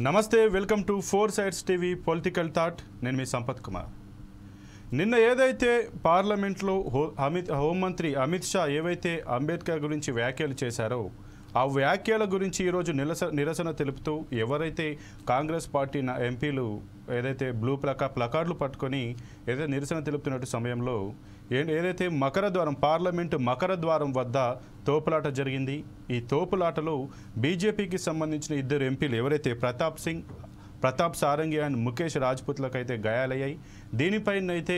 నమస్తే, welcome to four sides TV political thought. నేను మీ సంపత్ కుమార్. నిన్న ఏదైతే పార్లమెంట్లో హోంమంత్రి అమిత్ షా ఏవైతే అంబేద్కర్ గురించి వ్యాఖ్యలు చేశారో ఆ వ్యాఖ్యల గురించి ఈరోజు నిరసన తెలుపుతూ ఎవరైతే కాంగ్రెస్ పార్టీ ఎంపీలు ఏదైతే ప్లకార్డులు పట్టుకొని ఏదైతే నిరసన తెలుపుతున్నట్టు సమయంలో ఏదైతే పార్లమెంటు మకర ద్వారం వద్ద తోపులాట జరిగింది. ఈ తోపులాటలో బీజేపీకి సంబంధించిన ఇద్దరు ఎంపీలు ఎవరైతే ప్రతాప్ సారంగి అండ్ ముఖేష్ రాజ్పుత్లకు అయితే గాయాలయ్యాయి. దీనిపైన అయితే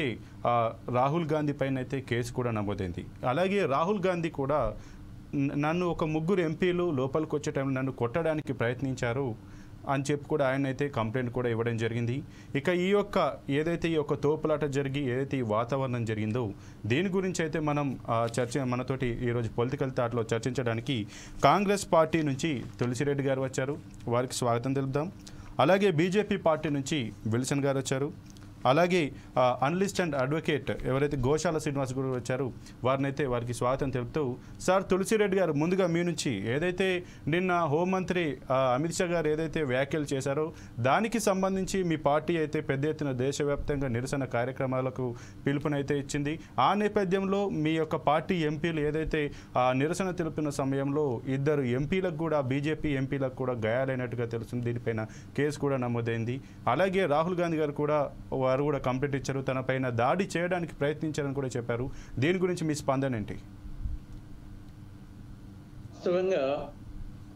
రాహుల్ గాంధీ పైన అయితే కేసు కూడా నమోదైంది. అలాగే రాహుల్ గాంధీ కూడా నన్ను ఒక ముగ్గురు ఎంపీలు లోపలికి వచ్చే టైంలో నన్ను కొట్టడానికి ప్రయత్నించారు అని చెప్పి కూడా ఆయన అయితే కంప్లైంట్ కూడా ఇవ్వడం జరిగింది. ఇక ఏదైతే ఈ యొక్క తోపులాట జరిగి ఏదైతే ఈ వాతావరణం జరిగిందో దీని గురించి అయితే మనం మనతోటి ఈరోజు పొలిటికల్ థాట్లో చర్చించడానికి కాంగ్రెస్ పార్టీ నుంచి తులసిరెడ్డి గారు వచ్చారు. వారికి స్వాగతం తెలుపుదాం. అలాగే బీజేపీ పార్టీ నుంచి విల్సన్ గారు వచ్చారు. అలాగే అనలిస్ట్ అండ్ అడ్వకేట్ ఎవరైతే గోశాల శ్రీనివాస్ గారు వచ్చారు వారికి స్వాగతం తెలుపుతూ, సార్ తులసిరెడ్డి గారు, ముందుగా మీ నుంచి ఏదైతే నిన్న హోంమంత్రి అమిత్ షా గారు ఏదైతే వ్యాఖ్యలు చేశారో దానికి సంబంధించి మీ పార్టీ అయితే పెద్ద ఎత్తున దేశవ్యాప్తంగా నిరసన కార్యక్రమాలకు పిలుపునైతే ఇచ్చింది. ఆ నేపథ్యంలో మీ యొక్క పార్టీ ఎంపీలు ఏదైతే నిరసన తెలుపుతున్న సమయంలో ఇద్దరు ఎంపీలకు కూడా బీజేపీ ఎంపీలకు కూడా గాయాలైనట్టుగా తెలుస్తుంది. దీనిపైన కేసు కూడా నమోదైంది. అలాగే రాహుల్ గాంధీ గారు కూడా కంప్లైంట్ ఇచ్చారు, తన పైన దాడి చేయడానికి ప్రయత్నించారని కూడా చెప్పారు. దీని గురించి మీ స్పందన ఏంటి? వాస్తవంగా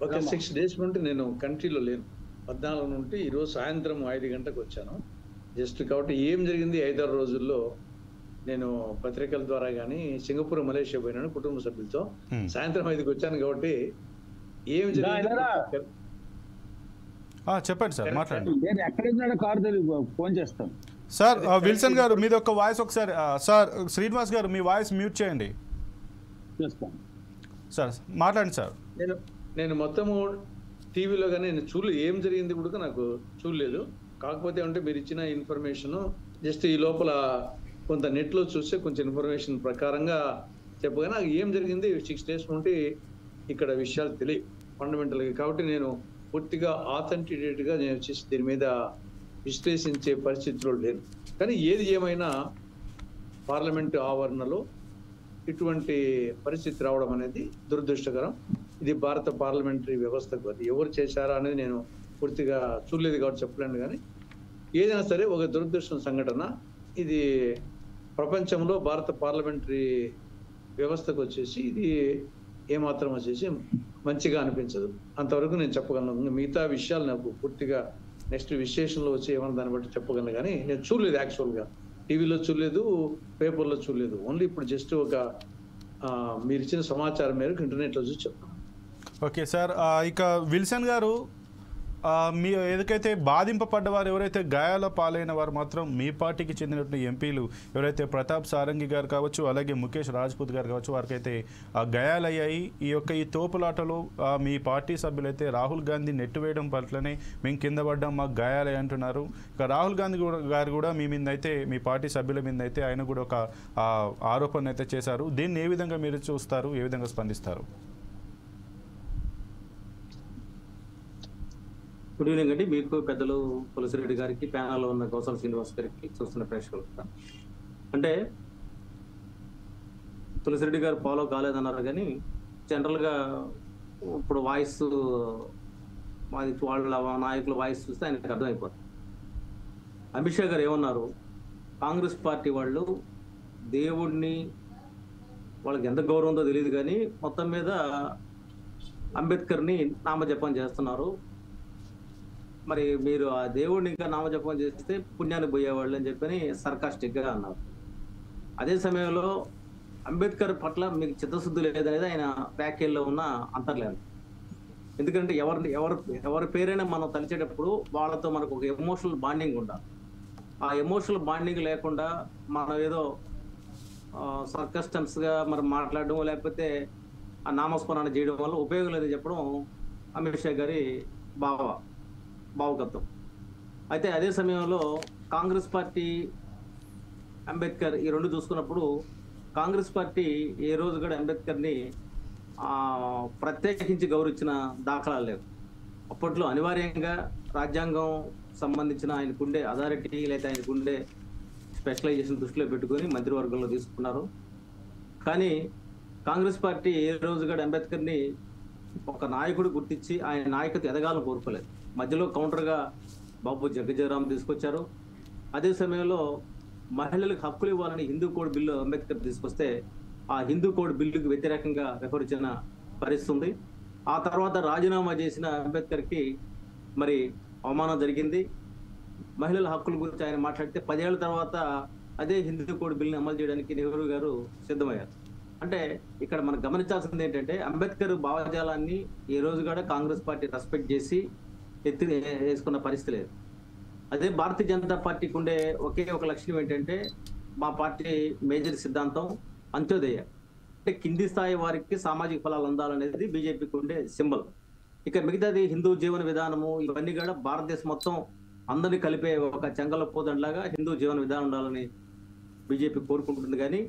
ఒక 6 days నుండి నేను కంట్రీలో లేను. 14 నుండి ఈరోజు సాయంత్రం 5 గంటలకు వచ్చాను. జస్ట్ కాబట్టి ఏం జరిగింది 5-6 రోజుల్లో నేను పత్రికల ద్వారా కానీ సింగపూర్, మలేషియా పోయినాను కుటుంబ సభ్యులతో. సాయంత్రం 5కి వచ్చాను కాబట్టి ఏం జరిగింది చెప్పండి సార్, మాట్లాడండి. ఫోన్ చేస్తాను సార్. విల్సన్ గారు మీది ఒక వాయిస్ ఒకసారి. సార్ శ్రీనివాస్ గారు మీ వాయిస్ మ్యూట్ చేయండి సార్, మాట్లాడండి సార్. నేను మొత్తము టీవీలో కానీ నేను చూడలేదు, ఏం జరిగింది కూడా నాకు చూడలేదు. కాకపోతే అంటే మీరు ఇచ్చిన ఇన్ఫర్మేషన్ జస్ట్ ఈ లోపల కొంత నెట్లో చూస్తే కొంచెం ఇన్ఫర్మేషన్ ప్రకారంగా చెప్పగా నాకు ఏం జరిగింది 6 days నుండి ఇక్కడ విషయాలు తెలియదు ఫండమెంటల్గా. కాబట్టి నేను పూర్తిగా ఆథెంటికేట్గా నేను వచ్చేసి దీని మీద విశ్లేషించే పరిస్థితిలో లేను. కానీ ఏది ఏమైనా పార్లమెంటు ఆవరణలో ఇటువంటి పరిస్థితి రావడం అనేది దురదృష్టకరం. ఇది భారత పార్లమెంటరీ వ్యవస్థకు అది ఎవరు చేశారా అనేది నేను పూర్తిగా చూడలేదు కాబట్టి చెప్పలేను. కానీ ఏదైనా సరే ఒక దురదృష్టం సంఘటన ఇది. ప్రపంచంలో భారత పార్లమెంటరీ వ్యవస్థకు వచ్చేసి ఇది ఏమాత్రం వచ్చేసి మంచిగా అనిపించదు. అంతవరకు నేను చెప్పగలను. మిగతా విషయాలు నాకు పూర్తిగా నెక్స్ట్ విశ్లేషణలో వచ్చి ఏమన్నా దాన్ని బట్టి చెప్పగలను. కానీ నేను చూడలేదు, యాక్చువల్గా టీవీలో చూడలేదు, పేపర్లో చూడలేదు. ఓన్లీ ఇప్పుడు జస్ట్ ఒక మీరు ఇచ్చిన సమాచారం మేరకు ఇంటర్నెట్లో చూసి చెప్తాను. Okay sir. ఇక విల్సన్ గారు, మీ ఏదైతే బాధింపబడ్డవారు ఎవరైతే గాయాల పాలైన వారు మాత్రం మీ పార్టీకి చెందినటువంటి ఎంపీలు ఎవరైతే ప్రతాప్ సారంగి గారు కావచ్చు, అలాగే ముఖేష్ రాజ్పుత్ గారు కావచ్చు, వారికైతే గాయాలయ్యాయి. ఈ తోపులాటలో మీ పార్టీ సభ్యులైతే రాహుల్ గాంధీ నెట్టివేయడం పట్లనే మేము కింద పడ్డాం, మాకు గాయాలయ్యి అంటున్నారు. ఇక రాహుల్ గాంధీ గారు కూడా మీ మీద అయితే, మీ పార్టీ సభ్యుల మీద అయితే ఆయన కూడా ఒక ఆరోపణ అయితే చేశారు. దీన్ని ఏ విధంగా మీరు చూస్తారు, ఏ విధంగా స్పందిస్తారు? గుడ్ ఈవినింగ్ అండి. మీకు పెద్దలు తులసిరెడ్డి గారికి, ప్యానల్లో ఉన్న గోశాల శ్రీనివాస్ గారికి, చూస్తున్న ప్రేక్షకులకు. అంటే తులసిరెడ్డి గారు ఫాలో కాలేదన్నారు కానీ జనరల్గా ఇప్పుడు వాయిస్ వాళ్ళ నాయకుల వాయిస్ చూస్తే ఆయనకు అర్థమైపోతుంది. అమిత్ షా గారు ఏమన్నారు, కాంగ్రెస్ పార్టీ వాళ్ళు దేవుడిని, వాళ్ళకి ఎంత గౌరవంతో తెలియదు కానీ మొత్తం మీద అంబేద్కర్ని నామజపం చేస్తున్నారు. మరి మీరు ఆ దేవుడిని ఇంకా నామజపం చేస్తే పుణ్యానికి పోయేవాళ్ళు అని చెప్పని సర్కాస్టిక్గా అన్నారు. అదే సమయంలో అంబేద్కర్ పట్ల మీకు చిత్తశుద్ధి లేదనేది ఆయన వ్యాఖ్యల్లో ఉన్న అంతర్లేదు. ఎందుకంటే ఎవరి పేరైనా మనం తలిచేటప్పుడు వాళ్ళతో మనకు ఒక ఎమోషనల్ బాండింగ్ ఉండాలి. ఆ ఎమోషనల్ బాండింగ్ లేకుండా మనం ఏదో సర్కస్టెన్స్గా మరి మాట్లాడడం లేకపోతే ఆ నామస్మరణ చేయడం వల్ల ఉపయోగం లేదని చెప్పడం అమిత్ షా గారి భావకత్వం. అయితే అదే సమయంలో కాంగ్రెస్ పార్టీ, అంబేద్కర్ ఈ రెండు చూసుకున్నప్పుడు కాంగ్రెస్ పార్టీ ఏ రోజు కూడా అంబేద్కర్ని ప్రత్యేకించి గౌరవించిన దాఖలాలు లేవు. అప్పట్లో అనివార్యంగా రాజ్యాంగం సంబంధించిన ఆయనకుండే అథారిటీ లేదా ఆయనకుండే స్పెషలైజేషన్ దృష్టిలో పెట్టుకొని మంత్రివర్గంలో తీసుకున్నారు. కానీ కాంగ్రెస్ పార్టీ ఏ రోజు కూడా అంబేద్కర్ని ఒక నాయకుడు గుర్తించి ఆయన నాయకత్వం ఎదగాలని కోరుకోలేదు. మధ్యలో కౌంటర్గా బాబు జగజీవరాం తీసుకొచ్చారు. అదే సమయంలో మహిళలకు హక్కులు ఇవ్వాలని హిందూ కోడ్ బిల్లు అంబేద్కర్ తీసుకొస్తే ఆ హిందూ కోడ్ బిల్లుకు వ్యతిరేకంగా వ్యవహరించిన పరిస్థితి ఉంది. ఆ తర్వాత రాజీనామా చేసిన అంబేద్కర్కి మరి అవమానం జరిగింది. మహిళల హక్కుల గురించి ఆయన మాట్లాడితే 10 ఏళ్ల తర్వాత అదే హిందూ కోడ్ బిల్లుని అమలు చేయడానికి నెహ్రూ గారు సిద్ధమయ్యారు. అంటే ఇక్కడ మనం గమనించాల్సింది ఏంటంటే అంబేద్కర్ భావజాలాన్ని ఈ రోజు కూడా కాంగ్రెస్ పార్టీ రెస్పెక్ట్ చేసి వేసుకున్న పరిస్థితి లేదు. అదే భారతీయ జనతా పార్టీకి ఉండే ఒకే ఒక లక్ష్యం ఏంటంటే మా పార్టీ మేజర్ సిద్ధాంతం అంత్యోదయ, అంటే కింది స్థాయి వారికి సామాజిక ఫలాలు అందాలనేది బీజేపీకి ఉండే సింబల్. ఇక మిగతాది హిందూ జీవన విధానము ఇవన్నీ కూడా భారతదేశం మొత్తం అందరినీ కలిపే ఒక చెంగల పోదండలాగా హిందూ జీవన విధానం ఉండాలని బీజేపీ కోరుకుంటుంది. కానీ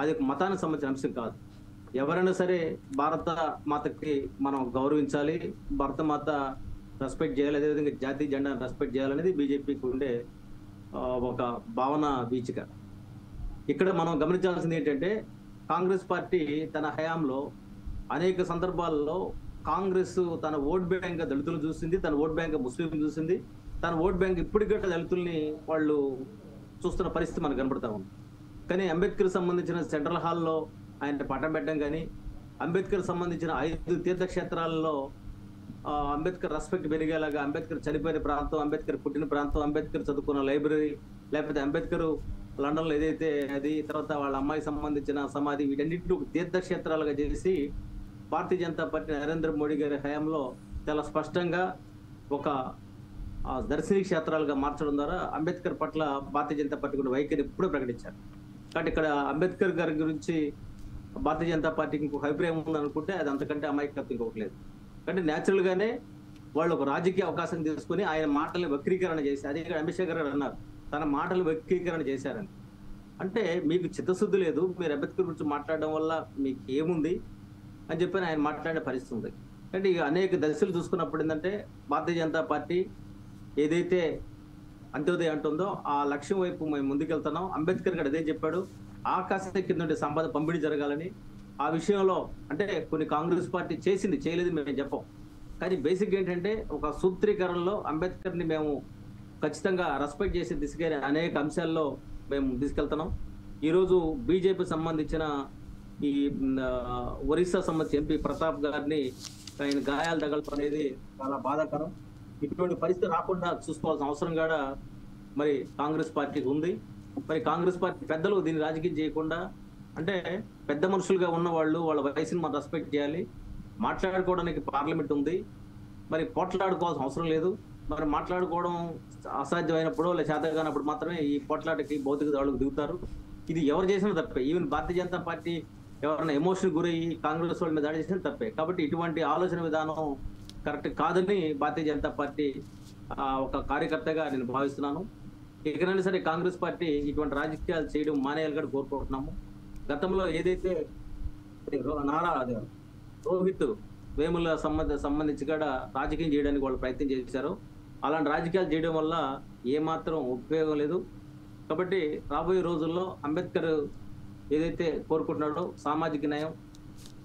అది ఒక మతానికి సంబంధించిన అంశం కాదు. ఎవరైనా సరే భారత మాతకి మనం గౌరవించాలి, భారత మాత రెస్పెక్ట్ చేయాలి, అదేవిధంగా జాతీయ జెండాను రెస్పెక్ట్ చేయాలనేది బీజేపీకి ఉండే ఒక భావన వీచిక. ఇక్కడ మనం గమనించాల్సింది ఏంటంటే కాంగ్రెస్ పార్టీ తన హయాంలో అనేక సందర్భాల్లో కాంగ్రెస్ తన ఓట్ బ్యాంక్ దళితులు చూసింది, తన ఓట్ బ్యాంక్ ముస్లిం చూసింది, తన ఓట్ బ్యాంక్ ఇప్పటికీ దళితుల్ని వాళ్ళు చూస్తున్న పరిస్థితి మనకు కనబడతా ఉంది. కానీ అంబేద్కర్ సంబంధించిన సెంట్రల్ హాల్లో ఆయన పట్టం పెట్టడం కానీ, అంబేద్కర్ సంబంధించిన 5 తీర్థక్షేత్రాలలో అంబేద్కర్ రెస్పెక్ట్ పెరిగేలాగా అంబేద్కర్ చనిపోయిన ప్రాంతం, అంబేద్కర్ పుట్టిన ప్రాంతం, అంబేద్కర్ చదువుకున్న లైబ్రరీ, లేకపోతే అంబేద్కర్ లండన్లో ఏదైతే అది, తర్వాత వాళ్ళ అమ్మాయికి సంబంధించిన సమాధి, వీటన్నిటిని తీర్థక్షేత్రాలుగా చేసి భారతీయ జనతా పార్టీ నరేంద్ర మోడీ గారి హయాంలో చాలా స్పష్టంగా ఒక దర్శనీయ క్షేత్రాలుగా మార్చడం ద్వారా అంబేద్కర్ పట్ల భారతీయ జనతా పార్టీ కూడా వైఖరి ఎప్పుడూ ప్రకటించారు. కాబట్టి ఇక్కడ అంబేద్కర్ గారి గురించి భారతీయ జనతా పార్టీకి ఇంకొక అభిప్రాయం ఉందనుకుంటే అది అంతకంటే అమాయకత్వం ఇంకొకటి లేదు. అంటే న్యాచురల్ గానే వాళ్ళు ఒక రాజకీయ అవకాశం తీసుకుని ఆయన మాటల్ని వక్రీకరణ చేసి, అదే అమిత్ షా గారు అన్నారు తన మాటలు వక్రీకరణ చేశారని. అంటే మీకు చిత్తశుద్ధి లేదు, మీరు అంబేద్కర్ గురించి మాట్లాడడం వల్ల మీకు ఏముంది అని చెప్పి ఆయన మాట్లాడే పరిస్థితి ఉంది. అంటే ఇక అనేక దశలు చూసుకున్నప్పుడు ఏంటంటే భారతీయ జనతా పార్టీ ఏదైతే అంత్యోదయ అంటుందో ఆ లక్ష్యం వైపు మేము ముందుకెళ్తున్నాం. అంబేద్కర్ గారు అదే చెప్పాడు, ఆకాశం కింద సంపద పంపిణీ జరగాలని. ఆ విషయంలో అంటే కొన్ని కాంగ్రెస్ పార్టీ చేసింది, చేయలేదు మేము చెప్పం. కానీ బేసిక్ ఏంటంటే ఒక సూత్రీకరణలో అంబేద్కర్ని మేము ఖచ్చితంగా రెస్పెక్ట్ చేసే దిశగా అనేక అంశాల్లో మేము తీసుకెళ్తున్నాం. ఈరోజు బీజేపీ సంబంధించిన ఈ ఒరిస్సా సంబంధించి ఎంపీ ప్రతాప్ గారిని ఆయన గాయాలు తగలటం అనేది చాలా బాధాకరం. ఇటువంటి పరిస్థితి రాకుండా చూసుకోవాల్సిన అవసరం కూడా మరి కాంగ్రెస్ పార్టీకి ఉంది. మరి కాంగ్రెస్ పార్టీ పెద్దలు దీన్ని రాజకీయం చేయకుండా, అంటే పెద్ద మనుషులుగా ఉన్న వాళ్ళు వాళ్ళ వయసుని మనం రెస్పెక్ట్ చేయాలి. మాట్లాడుకోవడానికి పార్లమెంట్ ఉంది, మరి పోట్లాడుకోవాల్సిన అవసరం లేదు. మరి మాట్లాడుకోవడం అసాధ్యమైనప్పుడు లేదా చేత కానప్పుడు మాత్రమే ఈ పోట్లాటకి భౌతిక దాడులకు దిగుతారు. ఇది ఎవరు చేసినా తప్పే. ఈవెన్ భారతీయ జనతా పార్టీ ఎవరైనా ఎమోషన్ గురయ్యి కాంగ్రెస్ వాళ్ళ మీద దాడి చేసినా తప్పే. కాబట్టి ఇటువంటి ఆలోచన విధానం కరెక్ట్ కాదని భారతీయ జనతా పార్టీ ఒక కార్యకర్తగా నేను భావిస్తున్నాను. ఎక్కడైనా సరే కాంగ్రెస్ పార్టీ ఇటువంటి రాజకీయాలు చేయడం మానేయాలి కూడా కోరుకుంటున్నాము. గతంలో ఏదైతే నారా రోహిత్ వేముల సంబంధించి కూడా రాజకీయం చేయడానికి వాళ్ళు ప్రయత్నం చేశారో అలాంటి రాజకీయాలు చేయడం వల్ల ఏమాత్రం ఉపయోగం లేదు. కాబట్టి రాబోయే రోజుల్లో అంబేద్కర్ ఏదైతే కోరుకుంటున్నాడో సామాజిక న్యాయం,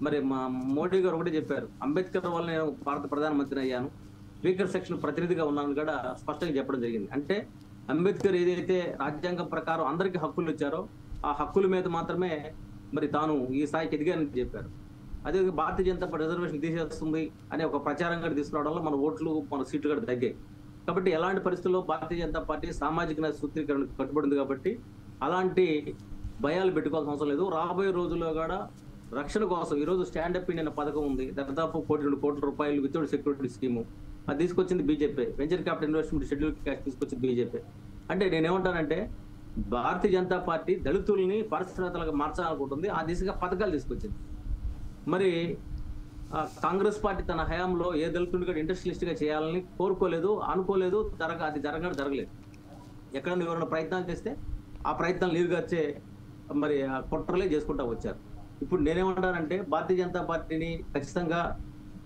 మరి మా మోడీ గారు ఒకటే చెప్పారు, అంబేద్కర్ వల్ల నేను భారత ప్రధానమంత్రి అయ్యాను, స్పీకర్ సెక్షన్ ప్రతినిధిగా ఉన్నాను కూడా స్పష్టంగా చెప్పడం జరిగింది. అంటే అంబేద్కర్ ఏదైతే రాజ్యాంగం ప్రకారం అందరికీ హక్కులు ఇచ్చారో ఆ హక్కుల మీద మాత్రమే మరి తాను ఈ స్థాయికి ఎదిగానని చెప్పారు. అదే భారతీయ జనతా పార్టీ రిజర్వేషన్ తీసేస్తుంది అనే ఒక ప్రచారం కూడా తీసుకురావడం వల్ల మన ఓట్లు మన సీట్లు కూడా తగ్గాయి. కాబట్టి ఎలాంటి పరిస్థితుల్లో భారతీయ జనతా పార్టీ సామాజిక న్యాయ సూత్రీకరణకు కట్టుబడింది. కాబట్టి అలాంటి భయాలు పెట్టుకోవాల్సిన అవసరం లేదు. రాబోయే రోజుల్లో కూడా రక్షణ కోసం ఈరోజు స్టాండప్ ఇండియా పథకం ఉంది, దాదాపు 1.2 కోట్ల రూపాయలు వితౌట్ సెక్యూరిటీ స్కీము, అది తీసుకొచ్చింది BJP. Venture capital investment schedule cash తీసుకొచ్చింది బీజేపీ. అంటే నేనేమంటానంటే భారతీయ జనతా పార్టీ దళితుల్ని పరిశ్రమలుగా మార్చాలనుకుంటుంది, ఆ దిశగా పథకాలు తీసుకొచ్చింది. మరి కాంగ్రెస్ పార్టీ తన హయాంలో ఏ దళితుడిని కూడా ఇండస్ట్రియలిస్ట్ గా చేయాలని కోరుకోలేదు, అనుకోలేదు, అది జరగలేదు. ఎక్కడన్నా ఎవరైనా ప్రయత్నాలు చేస్తే ఆ ప్రయత్నాలు నీరుగార్చే మరి కుట్రలే చేసుకుంటా వచ్చారు. ఇప్పుడు నేనేమంటానంటే భారతీయ జనతా పార్టీని ఖచ్చితంగా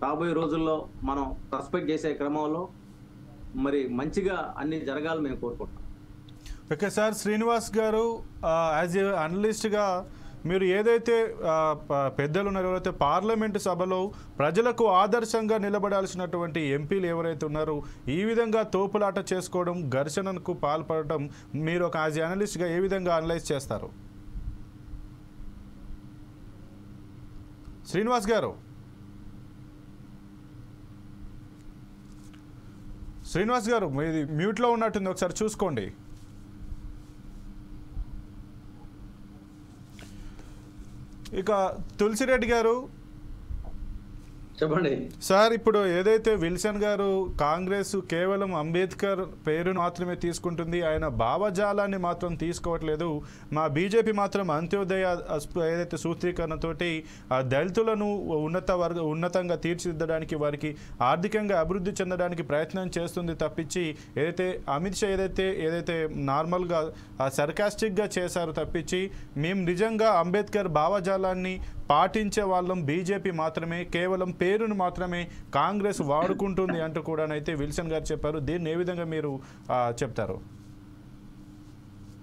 రాబోయే రోజుల్లో మనం రెస్పెక్ట్ చేసే క్రమంలో మరి మంచిగా అన్ని జరగాలని మేము కోరుకుంటున్నాం. ఓకే సార్, శ్రీనివాస్ గారు యాజ్ ఏ అనలిస్ట్గా మీరు ఏదైతే పెద్దలు ఉన్నారో, ఎవరైతే పార్లమెంటు సభలో ప్రజలకు ఆదర్శంగా నిలబడాల్సినటువంటి ఎంపీలు ఎవరైతే ఉన్నారో ఈ విధంగా తోపులాట చేసుకోవడం, ఘర్షణకు పాల్పడటం మీరు ఒక యాజ్ ఏ అనలిస్ట్గా ఏ విధంగా అనలైజ్ చేస్తారు? శ్రీనివాస్ గారు, శ్రీనివాస్ గారు మీది మ్యూట్లో ఉన్నట్టుంది, ఒకసారి చూసుకోండి. ఇక తులసిరెడ్డి గారు చెప్పండి సార్. ఇప్పుడు ఏదైతే విల్సన్ గారు కాంగ్రెస్ కేవలం అంబేద్కర్ పేరును మాత్రమే తీసుకుంటుంది, ఆయన భావజాలాన్ని మాత్రం తీసుకోవట్లేదు, మా బీజేపీ మాత్రం అంత్యోదయ ఏదైతే సూత్రీకరణతోటి దళితులను ఉన్నతంగా తీర్చిదిద్దడానికి, వారికి ఆర్థికంగా అభివృద్ధి చెందడానికి ప్రయత్నం చేస్తుంది తప్పించి, ఏదైతే అమిత్ షా ఏదైతే నార్మల్గా సర్కాస్టిక్గా చేశారు తప్పించి, మేము నిజంగా అంబేద్కర్ భావజాలాన్ని పాటించే వాళ్ళం బీజేపీ మాత్రమే, కేవలం పేరును మాత్రమే కాంగ్రెస్ వాడుకుంటుంది అంటూ కూడానైతే విల్సన్ గారు చెప్పారు. దీన్ని ఏ విధంగా మీరు చెప్తారు?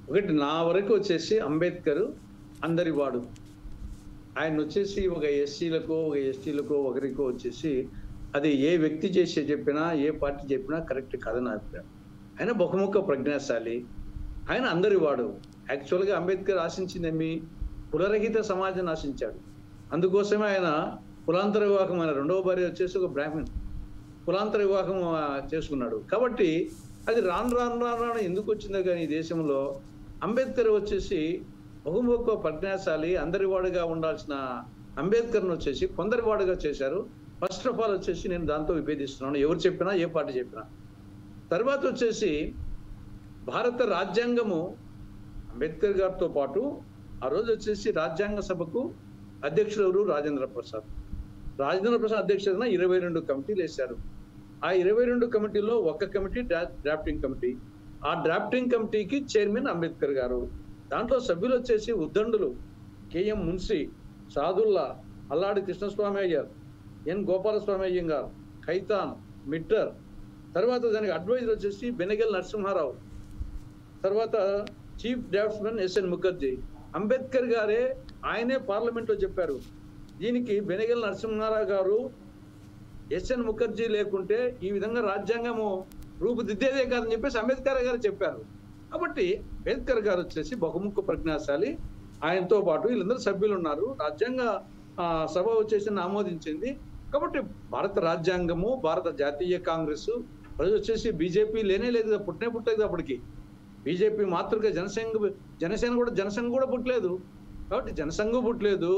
ఒకటి, నా వరకు వచ్చేసి అంబేద్కర్ అందరి వాడు. ఆయన వచ్చేసి ఒక ఎస్సీలకో ఒక ఎస్టీలకో ఒకరికో వచ్చేసి అది ఏ వ్యక్తి చేసే చెప్పినా ఏ పార్టీ చెప్పినా కరెక్ట్ కాదని నా అభిప్రాయం. ఆయన బహుముఖ ప్రజ్ఞాశాలి, ఆయన అందరి వాడు. యాక్చువల్గా అంబేద్కర్ ఆశించిందేమి కులరహిత సమాజాన్ని ఆశించాడు. అందుకోసమే ఆయన కులాంతర వివాహం, ఆయన రెండవ భార్య వచ్చేసి ఒక బ్రాహ్మణ్, కులాంతర వివాహం చేసుకున్నాడు. కాబట్టి అది రాను ఎందుకు వచ్చిందో కానీ ఈ దేశంలో అంబేద్కర్ వచ్చేసి బహుముఖ ప్రజ్ఞాశాలి, అందరి వాడుగా ఉండాల్సిన అంబేద్కర్ను వచ్చేసి కొందరి వాడుగా చేశారు. ఫస్ట్ ఆఫ్ ఆల్ వచ్చేసి నేను దాంతో విభేదిస్తున్నాను, ఎవరు చెప్పినా ఏ పార్టీ చెప్పినా. తర్వాత వచ్చేసి భారత రాజ్యాంగము అంబేద్కర్ గారితో పాటు ఆ రోజు వచ్చేసి రాజ్యాంగ సభకు అధ్యక్షుడు ఎవరు? రాజేంద్ర ప్రసాద్ అధ్యక్షుడిన 22 కమిటీలు వేశారు. ఆ 22 కమిటీల్లో ఒక కమిటీ డ్రాఫ్టింగ్ కమిటీ. ఆ డ్రాఫ్టింగ్ కమిటీకి చైర్మన్ అంబేద్కర్ గారు. దాంట్లో సభ్యులు వచ్చేసి ఉద్దండులు కేఎం మున్సి, సాదుల్లా, అల్లాడి కృష్ణస్వామి అయ్యర్, ఎన్ గోపాలస్వామి అయ్యంగార్, ఖైతాన్, మిట్టర్. తర్వాత దానికి అడ్వైజర్ వచ్చేసి బెనగల్ నరసింహారావు. తర్వాత chief draftsmen SN Mukherjee. Ambedkar గారే ఆయనే పార్లమెంట్లో చెప్పారు, దీనికి బెనగల్ నరసింహారావు గారు, ఎస్ఎన్ ముఖర్జీ లేకుంటే ఈ విధంగా రాజ్యాంగము రూపుదిద్దేదే కాదని చెప్పేసి అంబేద్కర్ గారు చెప్పారు. కాబట్టి అంబేద్కర్ గారు వచ్చేసి బహుముఖ ప్రజ్ఞాశాలి, ఆయనతో పాటు వీళ్ళందరూ సభ్యులు ఉన్నారు. రాజ్యాంగ సభ వచ్చేసి ఆమోదించింది. కాబట్టి భారత రాజ్యాంగము, భారత జాతీయ కాంగ్రెస్ వచ్చేసి బీజేపీ లేనే లేదు, పుట్టలేదు. అప్పటికి బీజేపీ మాతృగా జనసేన కూడా పుట్టలేదు. కాబట్టి జనసంఘ పుట్టలేదు,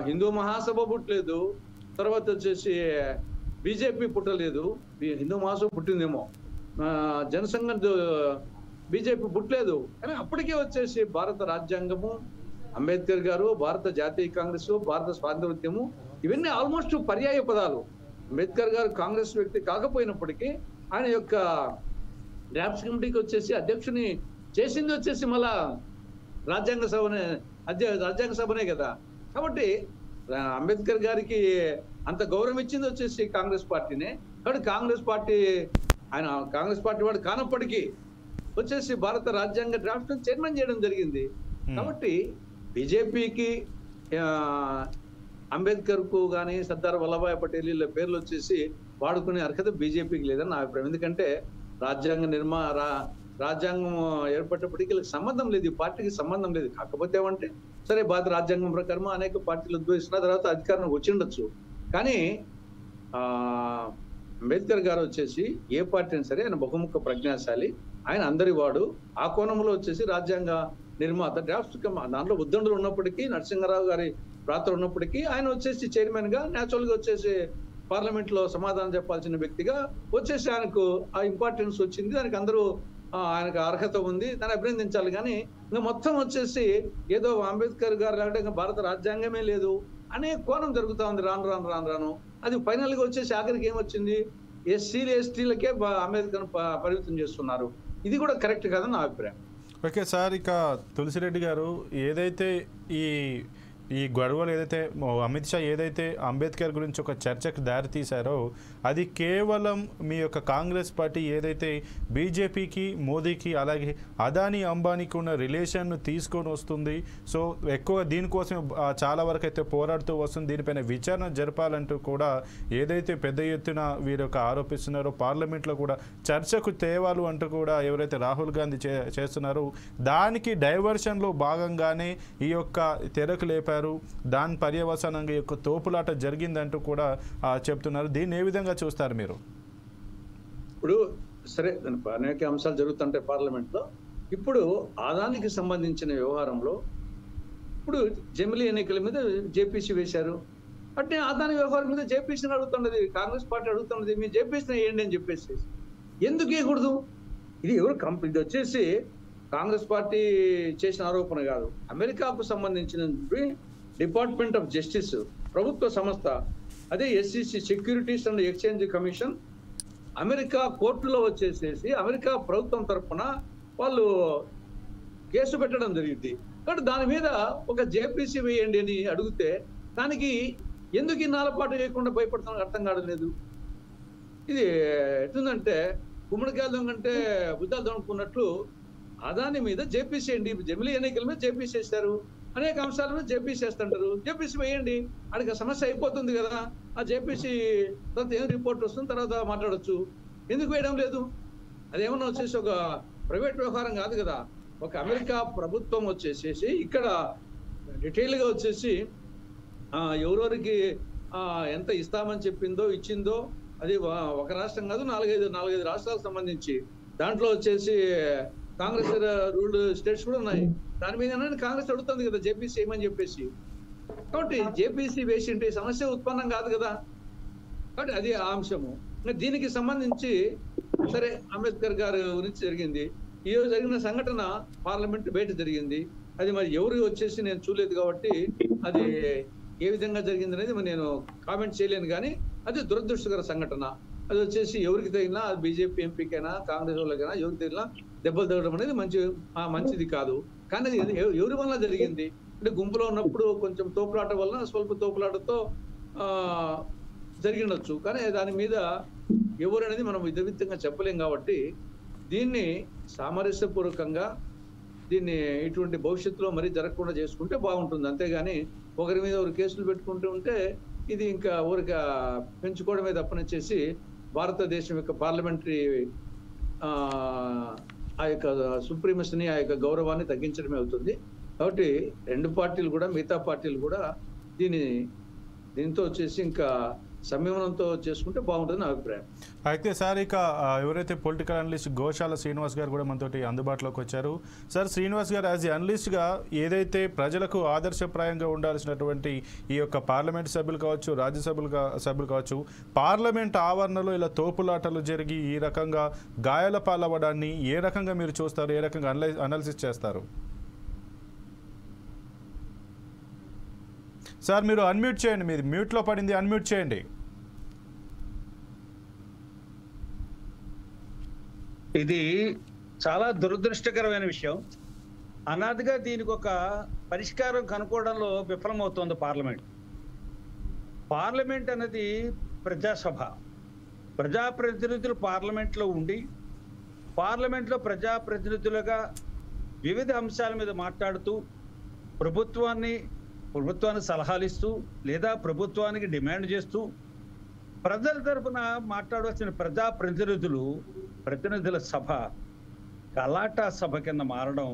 హిందూ మహాసభ పుట్టలేదు, తర్వాత వచ్చేసి బీజేపీ పుట్టలేదు. హిందూ మహాసభ పుట్టిందేమో, జనసంఘ బీజేపీ పుట్టలేదు. కానీ అప్పటికే వచ్చేసి భారత రాజ్యాంగము, అంబేద్కర్ గారు, భారత జాతీయ కాంగ్రెస్, భారత స్వాతంత్ర ఉద్యమం, ఇవన్నీ ఆల్మోస్ట్ పర్యాయ పదాలు. అంబేద్కర్ గారు కాంగ్రెస్ వ్యక్తి కాకపోయినప్పటికీ ఆయన యొక్క డ్రాఫ్ట్స్ కమిటీకి వచ్చేసి అధ్యక్షుని చేసింది వచ్చేసి మళ్ళా రాజ్యాంగ సభనే కదా. కాబట్టి అంబేద్కర్ గారికి అంత గౌరవం ఇచ్చింది వచ్చేసి కాంగ్రెస్ పార్టీనే. కాబట్టి కాంగ్రెస్ పార్టీ వాడు కానప్పటికీ వచ్చేసి భారత రాజ్యాంగ డ్రాఫ్ట్ చైర్మన్ చేయడం జరిగింది. కాబట్టి బీజేపీకి అంబేద్కర్ కు కానీ సర్దార్ వల్లభాయ్ పటేల్ వీళ్ళ పేర్లు వచ్చేసి వాడుకునే అర్హత బీజేపీకి లేదని నా అభిప్రాయం. ఎందుకంటే రాజ్యాంగం ఏర్పడినప్పటికీ వీళ్ళకి సంబంధం లేదు, ఈ పార్టీకి సంబంధం లేదు. కాకపోతే ఏమంటే సరే భారత రాజ్యాంగం ప్రకారం అనేక పార్టీలు ఉద్భవిస్తున్న తర్వాత అధికారం వచ్చిండొచ్చు. కానీ అంబేద్కర్ గారు వచ్చేసి ఏ పార్టీ అయినా సరే ఆయన బహుముఖ ప్రజ్ఞాశాలి, ఆయన అందరి వాడు. ఆ కోణంలో వచ్చేసి రాజ్యాంగ నిర్మాత డ్రాఫ్ట్ దాంట్లో ఉద్దండులు ఉన్నప్పటికీ, నరసింహారావు గారి పాత్ర ఉన్నప్పటికీ ఆయన వచ్చేసి చైర్మన్ గా న్యాచురల్ గా వచ్చేసి పార్లమెంట్ లో సమాధానం చెప్పాల్సిన వ్యక్తిగా వచ్చేసి ఆయనకు ఆ ఇంపార్టెన్స్ వచ్చింది. దానికి అందరూ ఆయనకు అర్హత ఉంది, దాన్ని అభినందించాలి. కానీ ఇంకా మొత్తం వచ్చేసి ఏదో అంబేద్కర్ గారు లేకపోతే ఇంకా భారత రాజ్యాంగమే లేదు అనే కోణం జరుగుతా ఉంది రాను. అది ఫైనల్ గా వచ్చేసి ఆఖరికి ఏమొచ్చింది, ఎస్సీలు ఎస్టీలకే అంబేద్కర్ పరిమితం చేస్తున్నారు. ఇది కూడా కరెక్ట్ కాదని నా అభిప్రాయం. ఓకే సార్, ఇక తులసిరెడ్డి గారు ఏదైతే ఈ ఈ గొడవలు ఏదైతే అమిత్ షా ఏదైతే అంబేద్కర్ గురించి ఒక చర్చకు దారితీశారో అది కేవలం మీ యొక్క కాంగ్రెస్ పార్టీ ఏదైతే బీజేపీకి మోదీకి అలాగే అదానీ అంబానీకి ఉన్న రిలేషన్ను తీసుకొని వస్తుంది. సో ఎక్కువ దీనికోసం చాలా వరకు అయితే పోరాడుతూ వస్తుంది. దీనిపైన విచారణ జరపాలంటూ కూడా ఏదైతే పెద్ద ఎత్తున వీరు యొక్క ఆరోపిస్తున్నారో పార్లమెంట్లో కూడా చర్చకు తేవాలు అంటూ కూడా ఎవరైతే రాహుల్ గాంధీ చేస్తున్నారో దానికి డైవర్షన్లో భాగంగానే ఈ యొక్క తెరకు లేపారు. దాని పర్యవసానంగా యొక్క తోపులాట జరిగిందంటూ కూడా చెప్తున్నారు. దీన్ని ఏ విధంగా చూస్తారు మీరు? ఇప్పుడు సరే అనేక అంశాలు జరుగుతుంటాయి పార్లమెంట్లో. ఇప్పుడు ఆదానికి సంబంధించిన వ్యవహారంలో ఇప్పుడు జమిలీ ఎన్నికల మీద జేపీసీ వేశారు. అంటే ఆదాని వ్యవహారం మీద జేపీసీని అడుగుతున్నది కాంగ్రెస్ పార్టీ అడుగుతున్నది, మీరు జేపీసీని వేయండి అని చెప్పేసి. ఎందుకు వేయకూడదు? ఇది ఎవరు ఇది వచ్చేసి కాంగ్రెస్ పార్టీ చేసిన ఆరోపణ కాదు. అమెరికాకు సంబంధించిన డిపార్ట్మెంట్ ఆఫ్ జస్టిస్ ప్రభుత్వ సంస్థ, అదే SEC securities and exchange commission America కోర్టులో వచ్చేసేసి అమెరికా ప్రభుత్వం తరఫున వాళ్ళు కేసు పెట్టడం జరిగింది. కాబట్టి దాని మీద ఒక జేపీసీ వేయండి అని అడిగితే దానికి ఎందుకు ఇన్నాళ్ళ పాటు వేయకుండా భయపడుతున్నా అర్థం కావట్లేదు. ఇది ఎట్లుందంటే గుమ్మడికాయలు దొంగంటే బుద్ధాలు దొంగకున్నట్లు అదాని మీద జేపీసీ అండి, జమిలీ ఎన్నికల మీద జేపీసీ వేస్తారు, అనేక అంశాల మీద జేపీసీ వేస్తుంటారు. జేపీసీ వేయండి, అడిగి సమస్య అయిపోతుంది కదా. ఆ జేపీసీ తర్వాత ఏం రిపోర్ట్ వస్తుంది తర్వాత మాట్లాడచ్చు. ఎందుకు వేయడం లేదు? అదేమన్నా వచ్చేసి ఒక ప్రైవేట్ వ్యవహారం కాదు కదా. ఒక అమెరికా ప్రభుత్వం వచ్చేసేసి ఇక్కడ డీటెయిల్గా వచ్చేసి ఎవరెవరికి ఎంత ఇస్తామని చెప్పిందో ఇచ్చిందో, అది ఒక రాష్ట్రం కాదు, నాలుగైదు రాష్ట్రాలకు సంబంధించి దాంట్లో వచ్చేసి కాంగ్రెస్ రూల్డ్ స్టేట్స్ కూడా ఉన్నాయి. దాని మీద కాంగ్రెస్ అడుగుతుంది కదా జేపీసీ ఏమని చెప్పేసి. కాబట్టి జేపీసీ వేసింటే సమస్య ఉత్పన్నం కాదు కదా. కాబట్టి అది ఆ అంశము. దీనికి సంబంధించి సరే అంబేద్కర్ గారి గురించి జరిగింది. ఈ రోజు జరిగిన సంఘటన పార్లమెంట్ బయట జరిగింది. అది మరి ఎవరు వచ్చేసి నేను చూడలేదు కాబట్టి అది ఏ విధంగా జరిగింది అనేది నేను కామెంట్ చేయలేను. కానీ అది దురదృష్టకర సంఘటన. అది వచ్చేసి ఎవరికి తగినా, అది బీజేపీ ఎంపీకైనా కాంగ్రెస్ వాళ్ళకైనా ఎవరికి తగినా దెబ్బలు తగ్గడం అనేది మంచిది కాదు. కానీ అది ఎవరి వల్ల జరిగింది అంటే గుంపులో ఉన్నప్పుడు కొంచెం తోపులాట వలన స్వల్ప తోపులాటతో జరిగినచ్చు. కానీ దాని మీద ఎవరు అనేది మనం విధవిధంగా చెప్పలేం. కాబట్టి దీన్ని సామరస్యపూర్వకంగా దీన్ని ఇటువంటి భవిష్యత్తులో మరీ జరగకుండా చేసుకుంటే బాగుంటుంది. అంతేగాని ఒకరి మీద ఒకరు కేసులు పెట్టుకుంటూ ఉంటే ఇది ఇంకా ఊరిక పెంచుకోవడమే తప్పనిచ్చేసి భారతదేశం యొక్క పార్లమెంటరీ ఆ యొక్క సుప్రీమసీని, ఆ యొక్క గౌరవాన్ని తగ్గించడమే అవుతుంది. కాబట్టి రెండు పార్టీలు కూడా, మిగతా పార్టీలు కూడా దీంతో వచ్చేసి ఇంకా సంయమనంతో చేసుకుంటే బాగుంటుంది నా అభిప్రాయం. అయితే సార్ ఇక ఎవరైతే పొలిటికల్ అనలిస్ట్ గోశాల శ్రీనివాస్ గారు కూడా మనతోటి అందుబాటులోకి వచ్చారు. సార్ శ్రీనివాస్ గారు, యాజ్ ఏ అనలిస్ట్గా ఏదైతే ప్రజలకు ఆదర్శప్రాయంగా ఉండాల్సినటువంటి ఈ యొక్క పార్లమెంట్ సభ్యులు కావచ్చు, సభ్యులు కావచ్చు, పార్లమెంట్ ఆవరణలో ఇలా తోపులాటలు జరిగి ఈ రకంగా గాయాల పాలవ్వడాన్ని ఏ రకంగా మీరు చూస్తారు, ఏ రకంగా అనాలిసిస్ చేస్తారు? సార్ మీరు అన్మ్యూట్ చేయండి, మీది మ్యూట్లో పడింది, అన్మ్యూట్ చేయండి. ఇది చాలా దురదృష్టకరమైన విషయం. అనాదిగా దీనికి ఒక పరిష్కారం కనుక్కోవడంలో విఫలమవుతోంది పార్లమెంట్. పార్లమెంట్ అనేది ప్రజాసభ. ప్రజాప్రతినిధులు పార్లమెంట్లో ఉండి పార్లమెంట్లో ప్రజాప్రతినిధులుగా వివిధ అంశాల మీద మాట్లాడుతూ ప్రభుత్వాన్ని సలహాలు ఇస్తూ లేదా ప్రభుత్వానికి డిమాండ్ చేస్తూ ప్రజల తరపున మాట్లాడవలసిన ప్రతినిధుల సభ గలాటా సభ కింద మారడం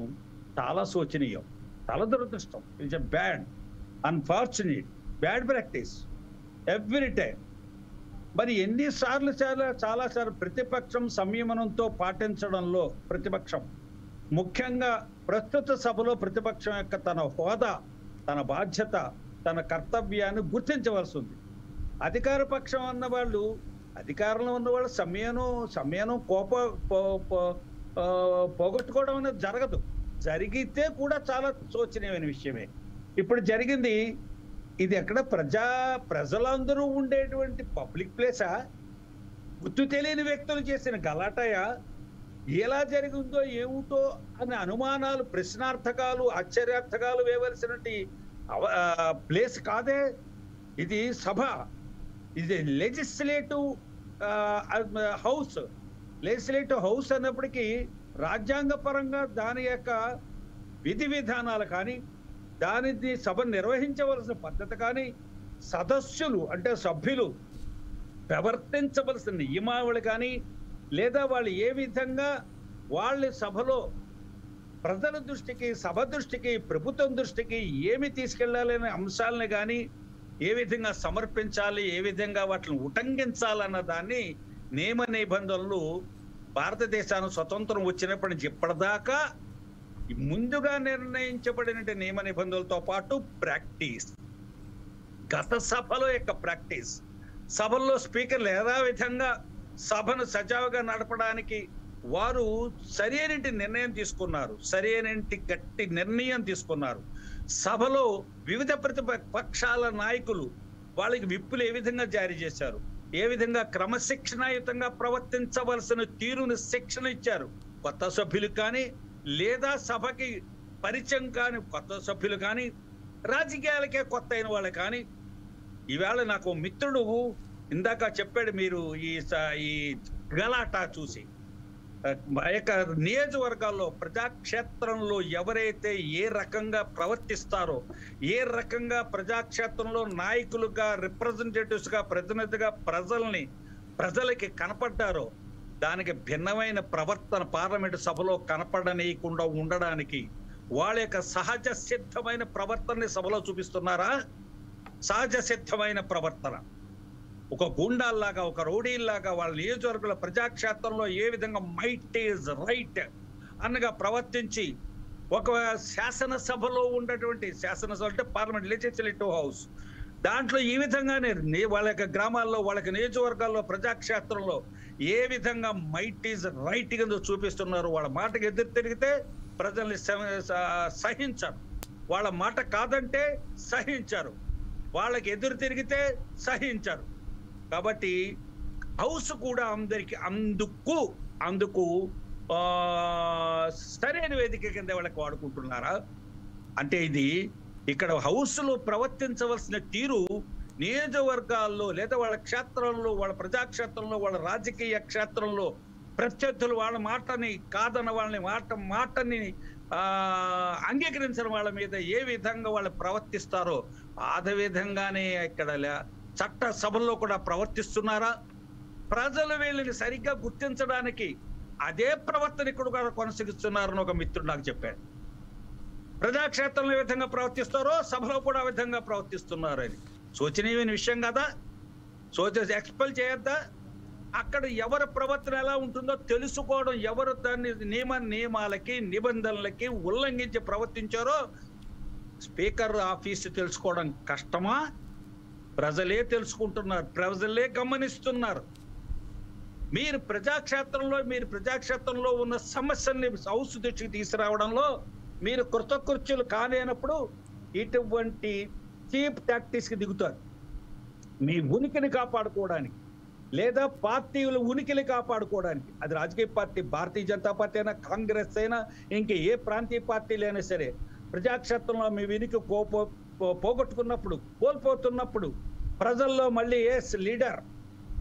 చాలా శోచనీయం, చాలా దురదృష్టం. It's a unfortunate bad practice every time. మరి ఎన్నిసార్లు చాలాసార్లు ప్రతిపక్షం సంయమనంతో పాటించడంలో ముఖ్యంగా ప్రస్తుత సభలో ప్రతిపక్షం యొక్క తన హోదా, తన బాధ్యత, తన కర్తవ్యాన్ని గుర్తించవలసి ఉంది. అధికార పక్షం అన్న వాళ్ళు, అధికారంలో ఉన్నవాళ్ళు సమయానం పోగొట్టుకోవడం అనేది జరగదు. జరిగితే కూడా చాలా శోచనీయమైన విషయమే. ఇప్పుడు జరిగింది ఇది ఎక్కడ ప్రజలందరూ ఉండేటువంటి పబ్లిక్ ప్లేసా, గుర్తు తెలియని వ్యక్తులు చేసిన గలాటయా, ఎలా జరిగిందో ఏమిటో అనే అనుమానాలు, ప్రశ్నార్థకాలు, ఆశ్చర్యార్థకాలు వేయవలసినటువంటి ప్లేస్ కాదే, ఇది సభ, ఇది లెజిస్లేటివ్ హౌస్. లెజిస్లేటివ్ హౌస్ అన్నప్పటికీ రాజ్యాంగపరంగా దాని యొక్క విధి విధానాలు కానీ, దానిని సభ నిర్వహించవలసిన పద్ధతి కానీ, సదస్సులు అంటే సభ్యులు ప్రవర్తించవలసిన నియమావళి కానీ, లేదా వాళ్ళు ఏ విధంగా వాళ్ళ సభలో ప్రజల దృష్టికి, సభ దృష్టికి, ప్రభుత్వం దృష్టికి ఏమి తీసుకెళ్లాలనే అంశాలను కానీ ఏ విధంగా సమర్పించాలి, ఏ విధంగా వాటిని ఉటంకించాలన్న దాన్ని నియమ నిబంధనలు భారతదేశానికి స్వతంత్రం వచ్చినప్పటి నుంచి ఇప్పటిదాకా ముందుగా నిర్ణయించబడిన నియమ నిబంధనలతో పాటు ప్రాక్టీస్, గత సభలో యొక్క ప్రాక్టీస్, సభల్లో స్పీకర్లు ఎలా విధంగా సభను సజావుగా నడపడానికి వారు సరైన నిర్ణయం తీసుకున్నారు, సరైన గట్టి నిర్ణయం తీసుకున్నారు. సభలో వివిధ ప్రతిపక్షాల నాయకులు వాళ్ళకి విప్పులు ఏ విధంగా జారీ చేశారు, ఏ విధంగా క్రమశిక్షణాయుతంగా ప్రవర్తించవలసిన తీరును శిక్షణ ఇచ్చారు. కొత్త సభ్యులు కానీ, లేదా సభకి పరిచయం కాని కొత్త సభ్యులు కానీ, రాజకీయాలకే కొత్త అయిన వాళ్ళు కానీ. ఈవేళ నాకు మిత్రుడు ఇందాక చెప్పాడు, మీరు ఈ గలాటా చూసి యొక్క నియోజకవర్గాల్లో ప్రజాక్షేత్రంలో ఎవరైతే ఏ రకంగా ప్రవర్తిస్తారో, ఏ రకంగా ప్రజాక్షేత్రంలో నాయకులుగా, రిప్రజెంటేటివ్స్ గా, ప్రతినిధిగా ప్రజలకి కనపడ్డారో దానికి భిన్నమైన ప్రవర్తన పార్లమెంటు సభలో కనపడనీయకుండా ఉండడానికి వాళ్ళ యొక్క సహజ సిద్ధమైన ప్రవర్తనని సభలో చూపిస్తున్నారా? సహజ సిద్ధమైన ప్రవర్తన ఒక గూండాల్లాగా, ఒక రౌడీల్లాగా వాళ్ళ నియోజకవర్గాల ప్రజాక్షేత్రంలో ఏ విధంగా మైట్ ఈజ్ రైట్ అన్నగా ప్రవర్తించి, ఒక శాసనసభలో ఉన్నటువంటి శాసనసభ అంటే పార్లమెంట్ లెజిస్లేటివ్ హౌస్, దాంట్లో ఈ విధంగానే వాళ్ళ యొక్క గ్రామాల్లో, వాళ్ళ నియోజకవర్గాల్లో, ప్రజాక్షేత్రంలో ఏ విధంగా మైట్ ఈజ్ రైట్ కింద చూపిస్తున్నారు. వాళ్ళ మాటకు ఎదురు తిరిగితే ప్రజల్ని సహించరు, వాళ్ళ మాట కాదంటే సహించరు, వాళ్ళకి ఎదురు తిరిగితే సహించరు. కాబట్టి హౌస్ కూడా అందరికి అందుకు సరైన వేదిక కింద వాళ్ళకి వాడుకుంటున్నారా అంటే, ఇది ఇక్కడ హౌస్ లో ప్రవర్తించవలసిన తీరు నియోజకవర్గాల్లో లేదా వాళ్ళ క్షేత్రంలో, వాళ్ళ ప్రజాక్షేత్రంలో, వాళ్ళ రాజకీయ క్షేత్రంలో ప్రత్యర్థులు వాళ్ళ మాటని కాదన్న వాళ్ళని మాటని అంగీకరించిన వాళ్ళ మీద ఏ విధంగా వాళ్ళు ప్రవర్తిస్తారో అదే విధంగానే ఇక్కడ చట్ట సభల్లో కూడా ప్రవర్తిస్తున్నారా? ప్రజలు వీళ్ళని సరిగ్గా గుర్తించడానికి అదే ప్రవర్తన ఇక్కడ కూడా కొనసాగిస్తున్నారని ఒక మిత్రుడు నాకు చెప్పాడు. ప్రజాక్షేత్రంలో ఏ విధంగా ప్రవర్తిస్తారో సభలో కూడా ఆ విధంగా ప్రవర్తిస్తున్నారని. శోచనీయమైన విషయం కదా, ఎక్స్పెల్ చేయొద్దా? అక్కడ ఎవరి ప్రవర్తన ఎలా ఉంటుందో తెలుసుకోవడం, ఎవరు దాన్ని నియమాలకి నిబంధనలకి ఉల్లంఘించి ప్రవర్తించారో స్పీకర్ ఆఫీసు తెలుసుకోవడం కష్టమా? ప్రజలే తెలుసుకుంటున్నారు, ప్రజలే గమనిస్తున్నారు. మీరు ప్రజాక్షేత్రంలో ఉన్న సమస్యల్ని హౌస్ దృష్టికి తీసుకురావడంలో మీరు కృతకృత్యులు కాలేనప్పుడు ఇటువంటి చీప్ టాక్టిక్స్ కి దిగుతారు. మీ ఉనికిని కాపాడుకోవడానికి లేదా పార్టీల ఉనికిని కాపాడుకోవడానికి, అది రాజకీయ పార్టీ, భారతీయ జనతా పార్టీ అయినా, కాంగ్రెస్ అయినా, ఇంకా ఏ ప్రాంతీయ పార్టీలు అయినా సరే, ప్రజాక్షేత్రంలో మీ ఉనికి పోగొట్టుకున్నప్పుడు, కోల్పోతున్నప్పుడు ప్రజల్లో మళ్ళీ లీడర్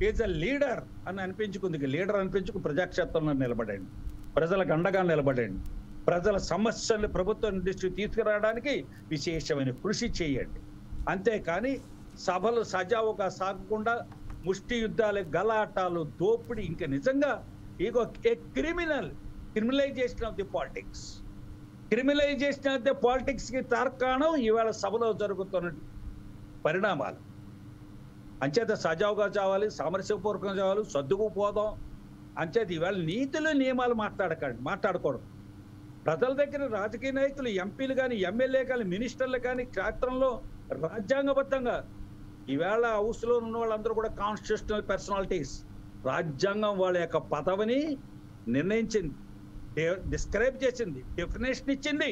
ఈజ్ అ లీడర్ అని అనిపించుకుంది. లీడర్ అనిపించుకు ప్రజాక్షేత్రంలో నిలబడండి, ప్రజలకు అండగా నిలబడండి, ప్రజల సమస్యల్ని ప్రభుత్వం దృష్టికి తీసుకురావడానికి విశేషమైన కృషి చేయండి. అంతేకాని సభలు సజావుగా సాగకుండా ముష్టి యుద్ధాలు, గలాటాలు, దోపిడీ, ఇంకా నిజంగా ఇగో criminalization of the politics, criminalization of the politics కి తార్కాణం ఇవాళ సభలో జరుగుతున్న పరిణామాలు. అంచేత సజావుగా చావాలి, సామరస్యపూర్వకంగా చావాలి, సర్దుకుపోదాం. అంచేత ఇవాళ నీతులు నియమాలు మాట్లాడకూడదు. ప్రజల దగ్గర రాజకీయ నాయకులు, ఎంపీలు కానీ, ఎమ్మెల్యే కానీ, మినిస్టర్లు కానీ క్షేత్రంలో రాజ్యాంగబద్ధంగా ఈవేళ హౌస్లో ఉన్న వాళ్ళందరూ కూడా కాన్స్టిట్యూషనల్ పర్సనాలిటీస్. రాజ్యాంగం వాళ్ళ యొక్క పదవిని నిర్ణయించింది, డిస్క్రైబ్ చేసింది, డెఫినేషన్ ఇచ్చింది.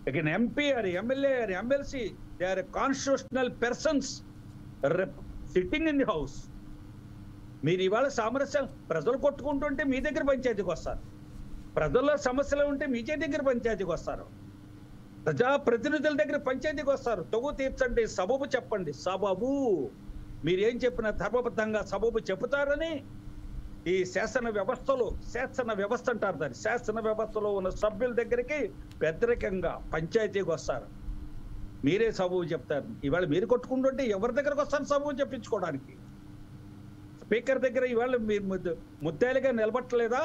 again MP or MLA or MLC, they are constitutional persons sitting in the house. మీరు ఇవాళ సామరస్యం, ప్రజలు కొట్టుకుంటుంటే మీ దగ్గర పంచాయతీకి వస్తారు, ప్రజల్లో సమస్యలు ఉంటే మీ దగ్గర పంచాయతీకి వస్తారు. ప్రజాప్రతినిధుల దగ్గర పంచాయతీకి వస్తారు. తగు తీర్చండి, సబబు చెప్పండి. సబబు మీరేం చెప్పినా ధర్మబద్ధంగా సబబు చెబుతారని ఈ శాసన వ్యవస్థ అంటారు దాన్ని. శాసన వ్యవస్థలో ఉన్న సభ్యుల దగ్గరికి పెద్దరికంగా పంచాయతీకి వస్తారు. మీరే సబబు చెప్తారు. ఇవాళ మీరు కొట్టుకుంటుంటే ఎవరి దగ్గరకు వస్తారు సబబు చెప్పించుకోవడానికి? స్పీకర్ దగ్గర ఇవాళ మీరు ముద్దాయిలుగా నిలబట్టలేదా?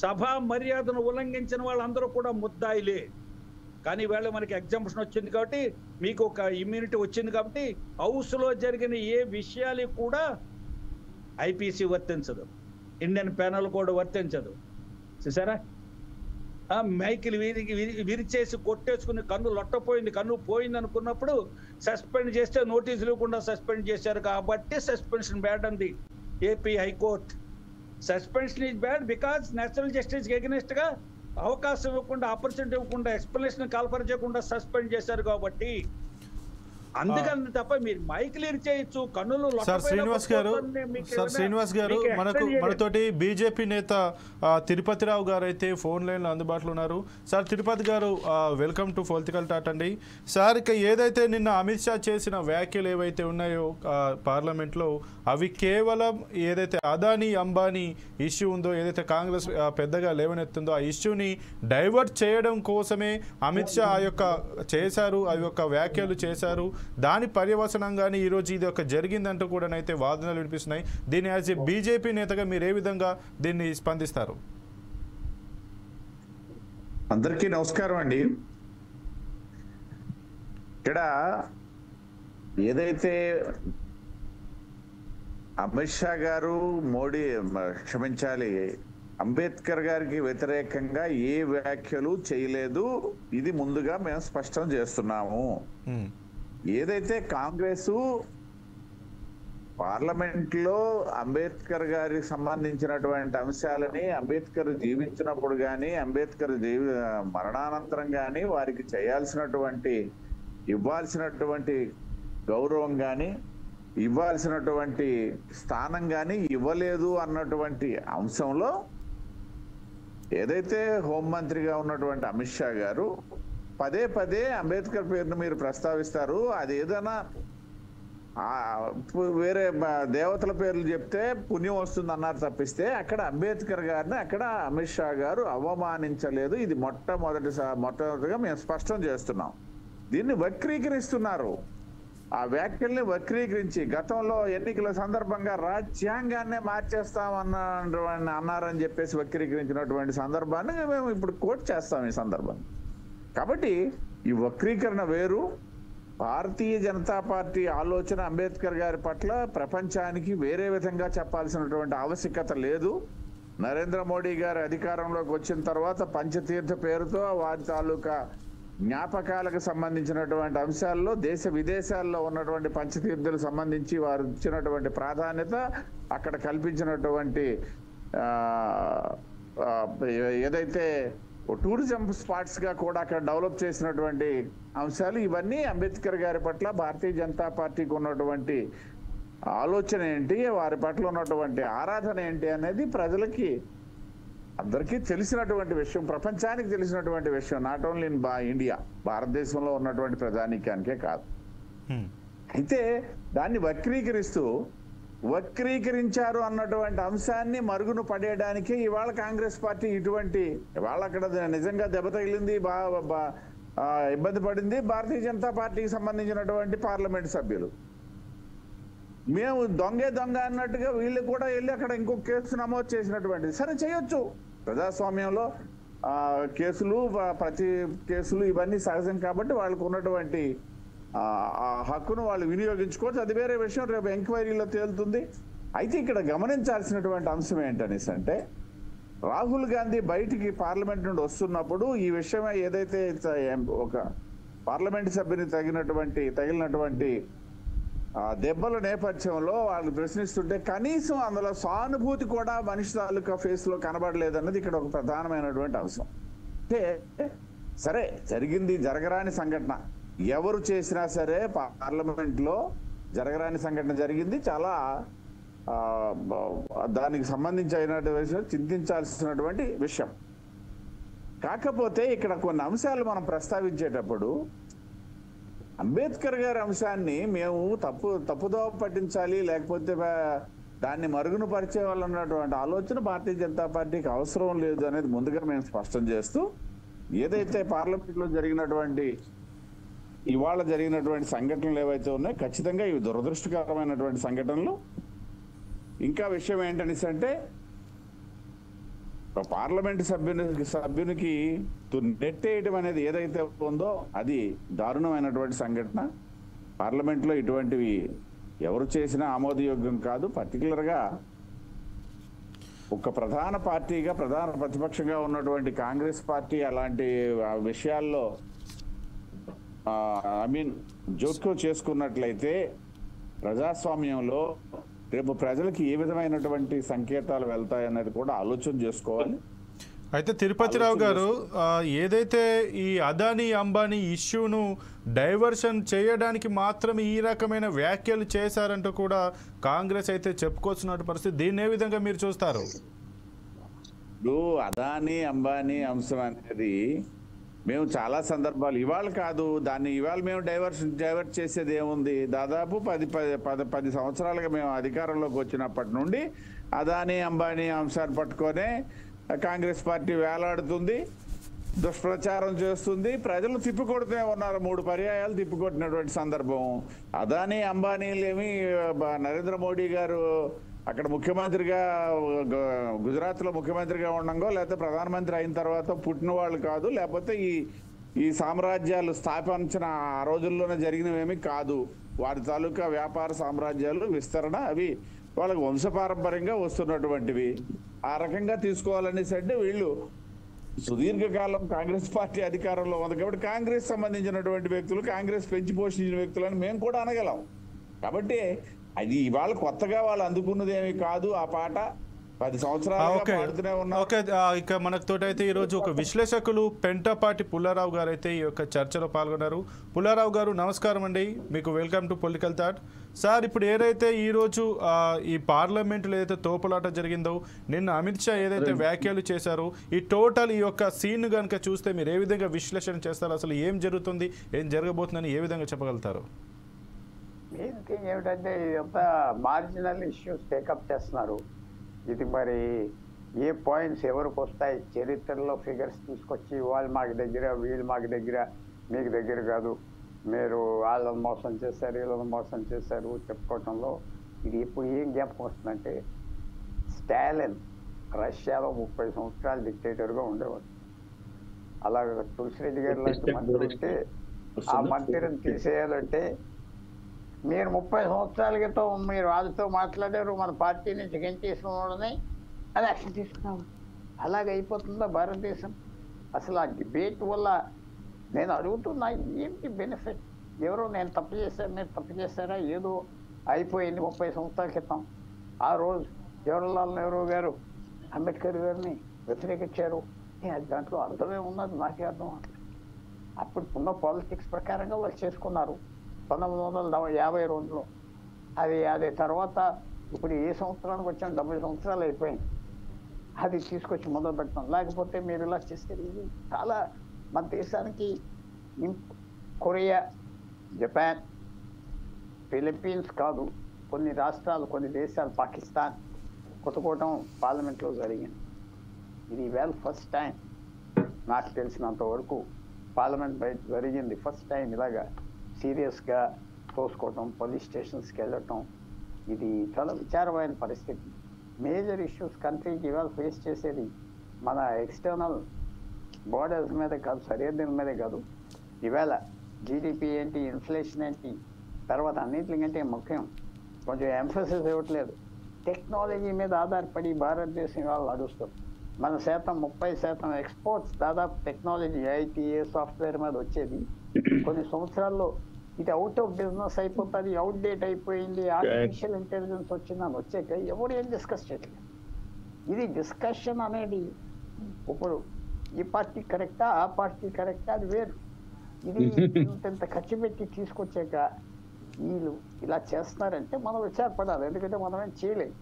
సభా మర్యాదను ఉల్లంఘించిన వాళ్ళందరూ కూడా ముద్దాయిలే. కానీ ఇవాళ మనకి ఎగ్జాంప్షన్ వచ్చింది కాబట్టి, మీకు ఒక ఇమ్యూనిటీ వచ్చింది కాబట్టి హౌస్లో జరిగిన ఏ విషయాలు కూడా ఐపీసీ వర్తించదు, ఇండియన్ పెనల్ కోడ్ వర్తించదు. చూసారా? మైకిల్ విరిచేసి కొట్టేసుకుని కన్ను లొట్టపోయింది, కన్ను పోయింది అనుకున్నప్పుడు సస్పెండ్ చేస్తే నోటీసులు ఇవ్వకుండా సస్పెండ్ చేశారు కాబట్టి సస్పెన్షన్ బ్యాడ్ అంది AP high court. Suspension is bad because national justice against గా అవకాశం ఇవ్వకుండా, ఆపర్చునిటీ ఇవ్వకుండా, ఎక్స్ప్లెనేషన్ కాల్పరచకుండా సస్పెండ్ చేశారు కాబట్టి. అందుకని తప్ప మీరు మైక్ లీడ్ చేయొచ్చు, కన్నులు. సార్ శ్రీనివాస్ గారు మనతోటి బీజేపీ నేత తిరుపతిరావు గారు అయితే ఫోన్ లైన్లో అందుబాటులో ఉన్నారు. సార్ తిరుపతి గారు, వెల్కమ్ టు పొలిటికల్ టాట్ అండి. సార్, ఇక ఏదైతే నిన్న అమిత్ షా చేసిన వ్యాఖ్యలు ఏవైతే ఉన్నాయో పార్లమెంట్లో, అవి కేవలం ఏదైతే అదానీ అంబానీ ఇష్యూ ఉందో, ఏదైతే కాంగ్రెస్ పెద్దగా లేవనెత్తుందో ఆ ఇష్యూని డైవర్ట్ చేయడం కోసమే అమిత్ షా ఆ యొక్క వ్యాఖ్యలు చేశారు. దాని పర్యవసనంగానే ఈరోజు ఇది ఒక జరిగిందంటూ కూడా అయితే వాదనలు వినిపిస్తున్నాయి. దీన్ని యాజ్ ఏ బీజేపీ నేతగా మీరు ఏ విధంగా దీన్ని స్పందిస్తారు? అందరికీ నమస్కారం అండి. ఇక్కడ ఏదైతే అమిత్ షా గారు క్షమించాలి, అంబేద్కర్ గారికి వ్యతిరేకంగా ఏ వ్యాఖ్యలు చేయలేదు, ఇది ముందుగా మేము స్పష్టం చేస్తున్నాము. ఏదైతే కాంగ్రెస్ పార్లమెంట్ లో అంబేద్కర్ గారికి సంబంధించినటువంటి అంశాలని, అంబేద్కర్ జీవించినప్పుడు కానీ, అంబేద్కర్ మరణానంతరం కానీ వారికి ఇవ్వాల్సినటువంటి గౌరవం కానీ, ఇవ్వాల్సినటువంటి స్థానం కానీ ఇవ్వలేదు అన్నటువంటి అంశంలో ఏదైతే హోంమంత్రిగా ఉన్నటువంటి అమిత్ షా గారు పదే పదే అంబేద్కర్ పేరును మీరు ప్రస్తావిస్తారు, అది ఏదైనా వేరే దేవతల పేర్లు చెప్తే పుణ్యం వస్తుంది అన్నారు తప్పిస్తే, అక్కడ అంబేద్కర్ గారిని అక్కడ అమిత్ షా గారు అవమానించలేదు. ఇది మొట్టమొదటిగా మేము స్పష్టం చేస్తున్నాం. దీన్ని వక్రీకరిస్తున్నారు. ఆ వ్యాఖ్యల్ని వక్రీకరించి గతంలో ఎన్నికల సందర్భంగా రాజ్యాంగాన్నే అన్నారని చెప్పేసి వక్రీకరించినటువంటి సందర్భాన్ని మేము ఇప్పుడు కోట్ చేస్తాం ఈ సందర్భాన్ని. కాబట్టి ఈ వక్రీకరణ వేరు. భారతీయ జనతా పార్టీ ఆలోచన అంబేద్కర్ గారి పట్ల ప్రపంచానికి వేరే విధంగా చెప్పాల్సినటువంటి ఆవశ్యకత లేదు. నరేంద్ర మోడీ గారి అధికారంలోకి వచ్చిన తర్వాత పంచతీర్థ పేరుతో వారి తాలూకా జ్ఞాపకాలకు సంబంధించినటువంటి అంశాల్లో దేశ విదేశాల్లో ఉన్నటువంటి పంచతీర్థులకు సంబంధించి వారు ఇచ్చినటువంటి ప్రాధాన్యత, అక్కడ కల్పించినటువంటి ఏదైతే టూరిజం స్పాట్స్ గా కూడా అక్కడ డెవలప్ చేసినటువంటి అంశాలు, ఇవన్నీ అంబేద్కర్ గారి పట్ల భారతీయ జనతా పార్టీకి ఉన్నటువంటి ఆలోచన ఏంటి, వారి పట్ల ఉన్నటువంటి ఆరాధన ఏంటి అనేది ప్రజలకి అందరికీ తెలిసినటువంటి విషయం, ప్రపంచానికి తెలిసినటువంటి విషయం. నాట్ ఓన్లీ ఇన్ ఇండియా, భారతదేశంలో ఉన్నటువంటి ప్రజానీకానికే కాదు. అయితే దాన్ని వక్రీకరించారు అన్నటువంటి అంశాన్ని మరుగున పడేయడానికి ఇవాళ కాంగ్రెస్ పార్టీ ఇవాళ అక్కడ నిజంగా దెబ్బ తగిలింది, ఇబ్బంది పడింది భారతీయ జనతా పార్టీకి సంబంధించినటువంటి పార్లమెంట్ సభ్యులు. మేము దొంగ అన్నట్టుగా వీళ్ళు కూడా వెళ్ళి అక్కడ ఇంకొక కేసు నమోదు చేసినటువంటిది. సరే, చేయొచ్చు. ప్రజాస్వామ్యంలో ప్రతి కేసులు ఇవన్నీ సహజం కాబట్టి వాళ్ళకు ఉన్నటువంటి హక్కును వాళ్ళు వినియోగించుకోవచ్చు. అది వేరే విషయం, రేపు ఎంక్వైరీలో తేలుతుంది. అయితే ఇక్కడ గమనించాల్సినటువంటి అంశం ఏంటనేసి అంటే, రాహుల్ గాంధీ బయటికి పార్లమెంట్ నుండి వస్తున్నప్పుడు ఈ విషయం ఏదైతే ఒక పార్లమెంట్ సభ్యుని తగిలినటువంటి దెబ్బల నేపథ్యంలో వాళ్ళు ప్రశ్నిస్తుంటే కనీసం అందులో సానుభూతి కూడా మనిషి తాలూకా ఫేస్ లో కనబడలేదన్నది ఇక్కడ ఒక ప్రధానమైనటువంటి అంశం. అంటే సరే, జరగరాని సంఘటన ఎవరు చేసినా సరే పార్లమెంట్ లో జరగరాని సంఘటన జరిగింది. చాలా దానికి సంబంధించి చింతించాల్సినటువంటి విషయం. కాకపోతే ఇక్కడ కొన్ని అంశాలు మనం ప్రస్తావించేటప్పుడు అంబేద్కర్ గారి అంశాన్ని మేము తప్పుదోవ పట్టించాలి, లేకపోతే దాన్ని మరుగున పరిచే వాళ్ళు ఉన్నటువంటి ఆలోచన భారతీయ జనతా పార్టీకి అవసరం లేదు అనేది ముందుగా మేము స్పష్టం చేస్తూ, ఏదైతే పార్లమెంట్లో ఇవాళ జరిగినటువంటి సంఘటనలు ఏవైతే ఉన్నాయో ఖచ్చితంగా ఇవి దురదృష్టకరమైనటువంటి సంఘటనలు. ఇంకా విషయం ఏంటనేసి అంటే పార్లమెంట్ సభ్యునికి నెట్టేయడం అనేది ఏదైతే ఉందో అది దారుణమైనటువంటి సంఘటన. పార్లమెంట్లో ఇటువంటివి ఎవరు చేసినా ఆమోదయోగ్యం కాదు. పర్టికులర్గా ఒక ప్రధాన పార్టీగా, ప్రధాన ప్రతిపక్షంగా ఉన్నటువంటి కాంగ్రెస్ పార్టీ అలాంటి విషయాల్లో జోక్యం చేసుకున్నట్లయితే ప్రజాస్వామ్యంలో రేపు ప్రజలకి ఏ విధమైనటువంటి సంకేతాలు వెళ్తాయనేది కూడా ఆలోచన చేసుకోవాలి. అయితే తిరుపతిరావు గారు, ఏదైతే ఈ అదానీ అంబానీ ఇష్యూను డైవర్షన్ చేయడానికి మాత్రమే ఈ రకమైన వ్యాఖ్యలు చేశారంటూ కూడా కాంగ్రెస్ అయితే చెప్పుకోవాల్సిన పరిస్థితి, దీన్ని ఏ విధంగా మీరు చూస్తారు? ఇప్పుడు అదానీ అంబానీ అంశం అనేది మేము చాలా సందర్భాలు, ఇవాళ కాదు దాన్ని ఇవాళ మేము డైవర్ట్ చేసేది ఏముంది, దాదాపు 10 సంవత్సరాలుగా మేము అధికారంలోకి వచ్చినప్పటి నుండి అదానీ అంబానీ అంశాన్ని పట్టుకొనే కాంగ్రెస్ పార్టీ వేలాడుతుంది, దుష్ప్రచారం చేస్తుంది, ప్రజలు తిప్పికొడుతూనే ఉన్నారు. 3 పర్యాయాలు తిప్పికొట్టినటువంటి సందర్భం. అదానీ అంబానీలేమి నరేంద్ర మోడీ గారు అక్కడ ముఖ్యమంత్రిగా, గుజరాత్లో ముఖ్యమంత్రిగా ఉండగా లేకపోతే ప్రధానమంత్రి అయిన తర్వాత పుట్టిన వాళ్ళు కాదు, లేకపోతే ఈ సామ్రాజ్యాలు స్థాపించిన ఆ రోజుల్లోనే జరిగినవేమీ కాదు. వారి తాలూకా వ్యాపార సామ్రాజ్యాలు విస్తరణ అవి వాళ్ళకి వంశపారంపర్యంగా వస్తున్నటువంటివి. ఆ రకంగా తీసుకోవాలనేసి అంటే వీళ్ళు సుదీర్ఘకాలం కాంగ్రెస్ పార్టీ అధికారంలో ఉంది కాబట్టి కాంగ్రెస్ సంబంధించినటువంటి వ్యక్తులు, కాంగ్రెస్ పెంచి పోషించిన వ్యక్తులని మేము కూడా అనగలం. కాబట్టి అది ఇవాళ కొత్తగా వాళ్ళు అందుకున్నది ఏమీ కాదు. ఆ పాట 10 సంవత్సరాలుగా పాడుతూనే ఉన్నారు. ఓకే, ఇక మనతోటైతే ఈరోజు ఒక విశ్లేషకులు పెంటపాటి పుల్లారావు గారు అయితే ఈ యొక్క చర్చలో పాల్గొన్నారు. పుల్లారావు గారు నమస్కారం అండి, మీకు welcome to political thought. Sir, ఇప్పుడు ఏదైతే ఈరోజు ఈ పార్లమెంట్లో ఏదైతే తోపులాట జరిగిందో, నిన్న అమిత్ షా ఏదైతే వ్యాఖ్యలు చేశారో, ఈ టోటల్ ఈ యొక్క సీన్ కనుక చూస్తే మీరు ఏ విధంగా విశ్లేషణ చేస్తారు? అసలు ఏం జరుగుతుంది, ఏం జరగబోతుందని ఏ విధంగా చెప్పగలుగుతారు? మెయిన్ థింగ్ ఏమిటంటే ఇదంతా మార్జినల్ ఇష్యూస్ టేకప్ చేస్తున్నారు. ఇది మరి ఏ పాయింట్స్ ఎవరికి వస్తాయి, చరిత్రలో ఫిగర్స్ తీసుకొచ్చి వాళ్ళు మాకు దగ్గర, వీళ్ళు మాకు దగ్గర, మీకు దగ్గర కాదు, మీరు వాళ్ళని మోసం చేశారు, వీళ్ళని మోసం చేశారు చెప్పుకోవటంలో ఇది ఇప్పుడు ఏం జ్ఞాపకం వస్తుందంటే, స్టాలిన్ రష్యాలో 30 సంవత్సరాలు డిక్టేటర్గా ఉండేవాడు. అలాగే తులసిరెడ్డి గారు లాంటి మంత్రి ఉంటే ఆ మంత్రిని తీసేయాలంటే మీరు 30 సంవత్సరాల క్రితం మీరు వాళ్ళతో మాట్లాడారు, మన పార్టీ నుంచి గెంటేసుకోవడని అది యాక్షన్ తీసుకున్నాము. అలాగే అయిపోతుందా భారతదేశం? అసలు ఆ డిబేట్ వల్ల నేను అడుగుతున్నా, ఏంటి బెనిఫిట్? ఎవరో నేను తప్పు చేశాను, మీరు తప్పు చేశారా, ఏదో అయిపోయింది 30 సంవత్సరాల క్రితం. ఆ రోజు జవహర్లాల్ నెహ్రూ గారు అంబేద్కర్ గారిని వ్యతిరేకించారు. దాంట్లో అర్థమే ఉన్నది, నాకే అర్థం అవ్వట్లేదు. అప్పుడు ఉన్న పాలిటిక్స్ ప్రకారంగా వాళ్ళు చేసుకున్నారు 1952లో. అది తర్వాత ఇప్పుడు ఏ సంవత్సరానికి వచ్చాం, 70 సంవత్సరాలు అయిపోయింది. అది తీసుకొచ్చి మొదలు పెడతాం. లేకపోతే మీరు ఇలా చేస్తే ఇది చాలా మన దేశానికి కొరియా, జపాన్, ఫిలిప్పీన్స్ కాదు, కొన్ని రాష్ట్రాలు, కొన్ని దేశాలు, పాకిస్తాన్ కొట్టుకోవటం పార్లమెంట్లో జరిగింది. ఇది ఈవేళ ఫస్ట్ టైం నాకు తెలిసినంత వరకు పార్లమెంట్ బయట జరిగింది. ఫస్ట్ టైం ఇలాగా సీరియస్గా తోసుకోవటం, పోలీస్ స్టేషన్స్కి వెళ్ళటం, ఇది చాలా విచారమైన పరిస్థితి. మేజర్ ఇష్యూస్ కంట్రీకి ఇవాళ ఫేస్ చేసేది మన ఎక్స్టర్నల్ బోర్డర్స్ మీద కాదు, సరిహద్దుల మీదే కాదు. ఇవాళ జీడిపి ఏంటి, ఇన్ఫ్లేషన్ ఏంటి, తర్వాత అన్నింటికంటే ముఖ్యం కొంచెం ఎంఫసిస్ ఇవ్వట్లేదు, టెక్నాలజీ మీద ఆధారపడి భారతదేశం ఇవాళ నడుస్తుంది. మన 30% ఎక్స్పోర్ట్స్ దాదాపు టెక్నాలజీ, ఐటీఏ, సాఫ్ట్వేర్ మీద వచ్చేది. కొన్ని సంవత్సరాల్లో ఇది అవుట్ ఆఫ్ బిజినెస్ అయిపోతుంది, అవుట్ డేట్ అయిపోయింది, ఆర్టిఫిషియల్ ఇంటెలిజెన్స్ వచ్చిందని వచ్చాక ఎవరు ఏం డిస్కస్ చేయట్లేదు. ఇది డిస్కషన్ అనేది ఇప్పుడు ఈ పార్టీ కరెక్టా, ఆ పార్టీ కరెక్టా, అది వేరు. ఇది ఇంత ఖర్చు పెట్టి తీసుకొచ్చాక వీళ్ళు ఇలా చేస్తున్నారంటే మనం విచారపడాలి. ఎందుకంటే మనం ఏం చేయలేం.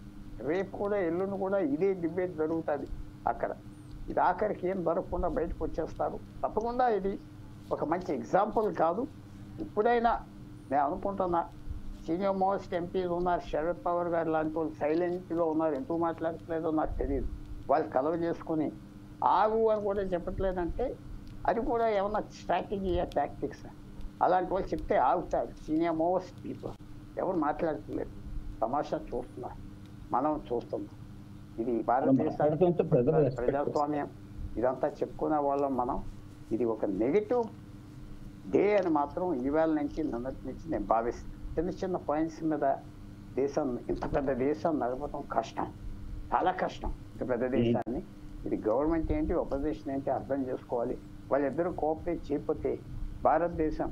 రేపు కూడా, ఎల్లుండి కూడా ఇదే డిబేట్ జరుగుతుంది అక్కడ. ఇది ఆఖరికి ఏం దొరకకుండా బయటకు వచ్చేస్తారు. తప్పకుండా ఇది ఒక మంచి ఎగ్జాంపుల్ కాదు. ఇప్పుడైనా నేను అనుకుంటున్నా సీనియర్ మోస్ట్ ఎంపీలు ఉన్నారు, శరద్ పవార్ గారు లాంటి వాళ్ళు సైలెంట్గా ఉన్నారు, ఎందుకు మాట్లాడట్లేదో నాకు తెలియదు. వాళ్ళు కలవ చేసుకుని ఆగు అని కూడా చెప్పట్లేదంటే అది కూడా ఏమన్నా స్ట్రాటజీ టాక్టిక్స్. అలాంటి వాళ్ళు చెప్తే ఆగుతారు. సీనియర్ మోస్ట్ పీపుల్ ఎవరు మాట్లాడట్లేదు, తమాషా చూస్తున్నారు, మనం చూస్తున్నాం. ఇది భారతదేశానికి ప్రజాస్వామ్యం ఇదంతా చెప్పుకునే వాళ్ళం మనం. ఇది ఒక నెగిటివ్ డే అని మాత్రం ఈవేళ నుంచి నిన్నటి నుంచి నేను భావిస్తాను. చిన్న చిన్న పాయింట్స్ మీద దేశం, ఇంత పెద్ద దేశం నడపడం కష్టం, చాలా కష్టం. ఇంత పెద్ద దేశాన్ని ఇది గవర్నమెంట్ ఏంటి, అపోజిషన్ ఏంటి అర్థం చేసుకోవాలి. వాళ్ళిద్దరూ కోఆపరేట్ చేయకపోతే భారతదేశం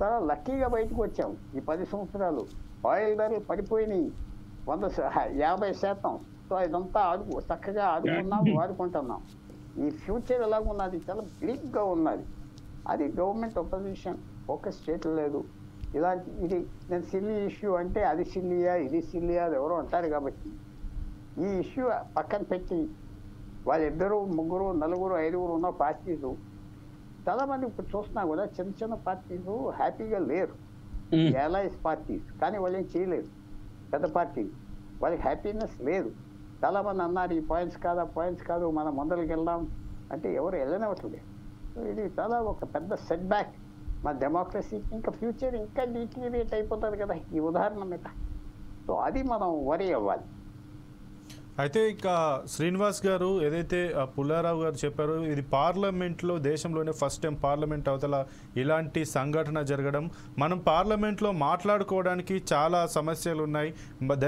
చాలా లక్కీగా బయటకు వచ్చాం. ఈ 10 సంవత్సరాలు ఆయిల్ ధరలు పడిపోయినాయి 50%. సో ఇదంతా చక్కగా ఆడుకున్నాం, వాడుకుంటున్నాం. ఈ ఫ్యూచర్ ఎలాగున్నది, చాలా బ్లీక్గా ఉన్నది. అది గవర్నమెంట్ అపోజిషన్ ఫోకస్ చేయట్లేదు. ఇలాంటి ఇది నేను సిల్లీ ఇష్యూ అంటే అది సిల్లియా ఇది సిల్లియా అది ఎవరో అంటారు. కాబట్టి ఈ ఇష్యూ పక్కన పెట్టి వాళ్ళిద్దరూ 3, 4, 5 ఉన్న పార్టీలు చాలామంది ఇప్పుడు చూస్తున్నా కూడా చిన్న చిన్న పార్టీలు హ్యాపీగా లేరు. ఎలైస్ పార్టీస్ కానీ వాళ్ళు ఏం చేయలేరు. పెద్ద పార్టీలు వాళ్ళకి హ్యాపీనెస్ లేదు. చాలామంది అన్నారు ఈ పాయింట్స్ కాదు మనం ముందరికి వెళ్దాం అంటే ఎవరు వెళ్ళనివ్వట్లేదు. సో ఇది చాలా ఒక పెద్ద సెట్ బ్యాక్ మన డెమోక్రసీకి. ఇంకా ఫ్యూచర్ ఇంకా డీటీరియట్ అయిపోతుంది కదా ఈ ఉదాహరణ మీద. సో అది మనం వరీ అవ్వాలి. అయితే ఇక శ్రీనివాస్ గారు ఏదైతే పుల్లారావు గారు చెప్పారో, ఇది పార్లమెంట్లో దేశంలోనే ఫస్ట్ టైం పార్లమెంట్ అవతల ఇలాంటి సంఘటన జరగడం. మనం పార్లమెంట్లో మాట్లాడుకోవడానికి చాలా సమస్యలు ఉన్నాయి.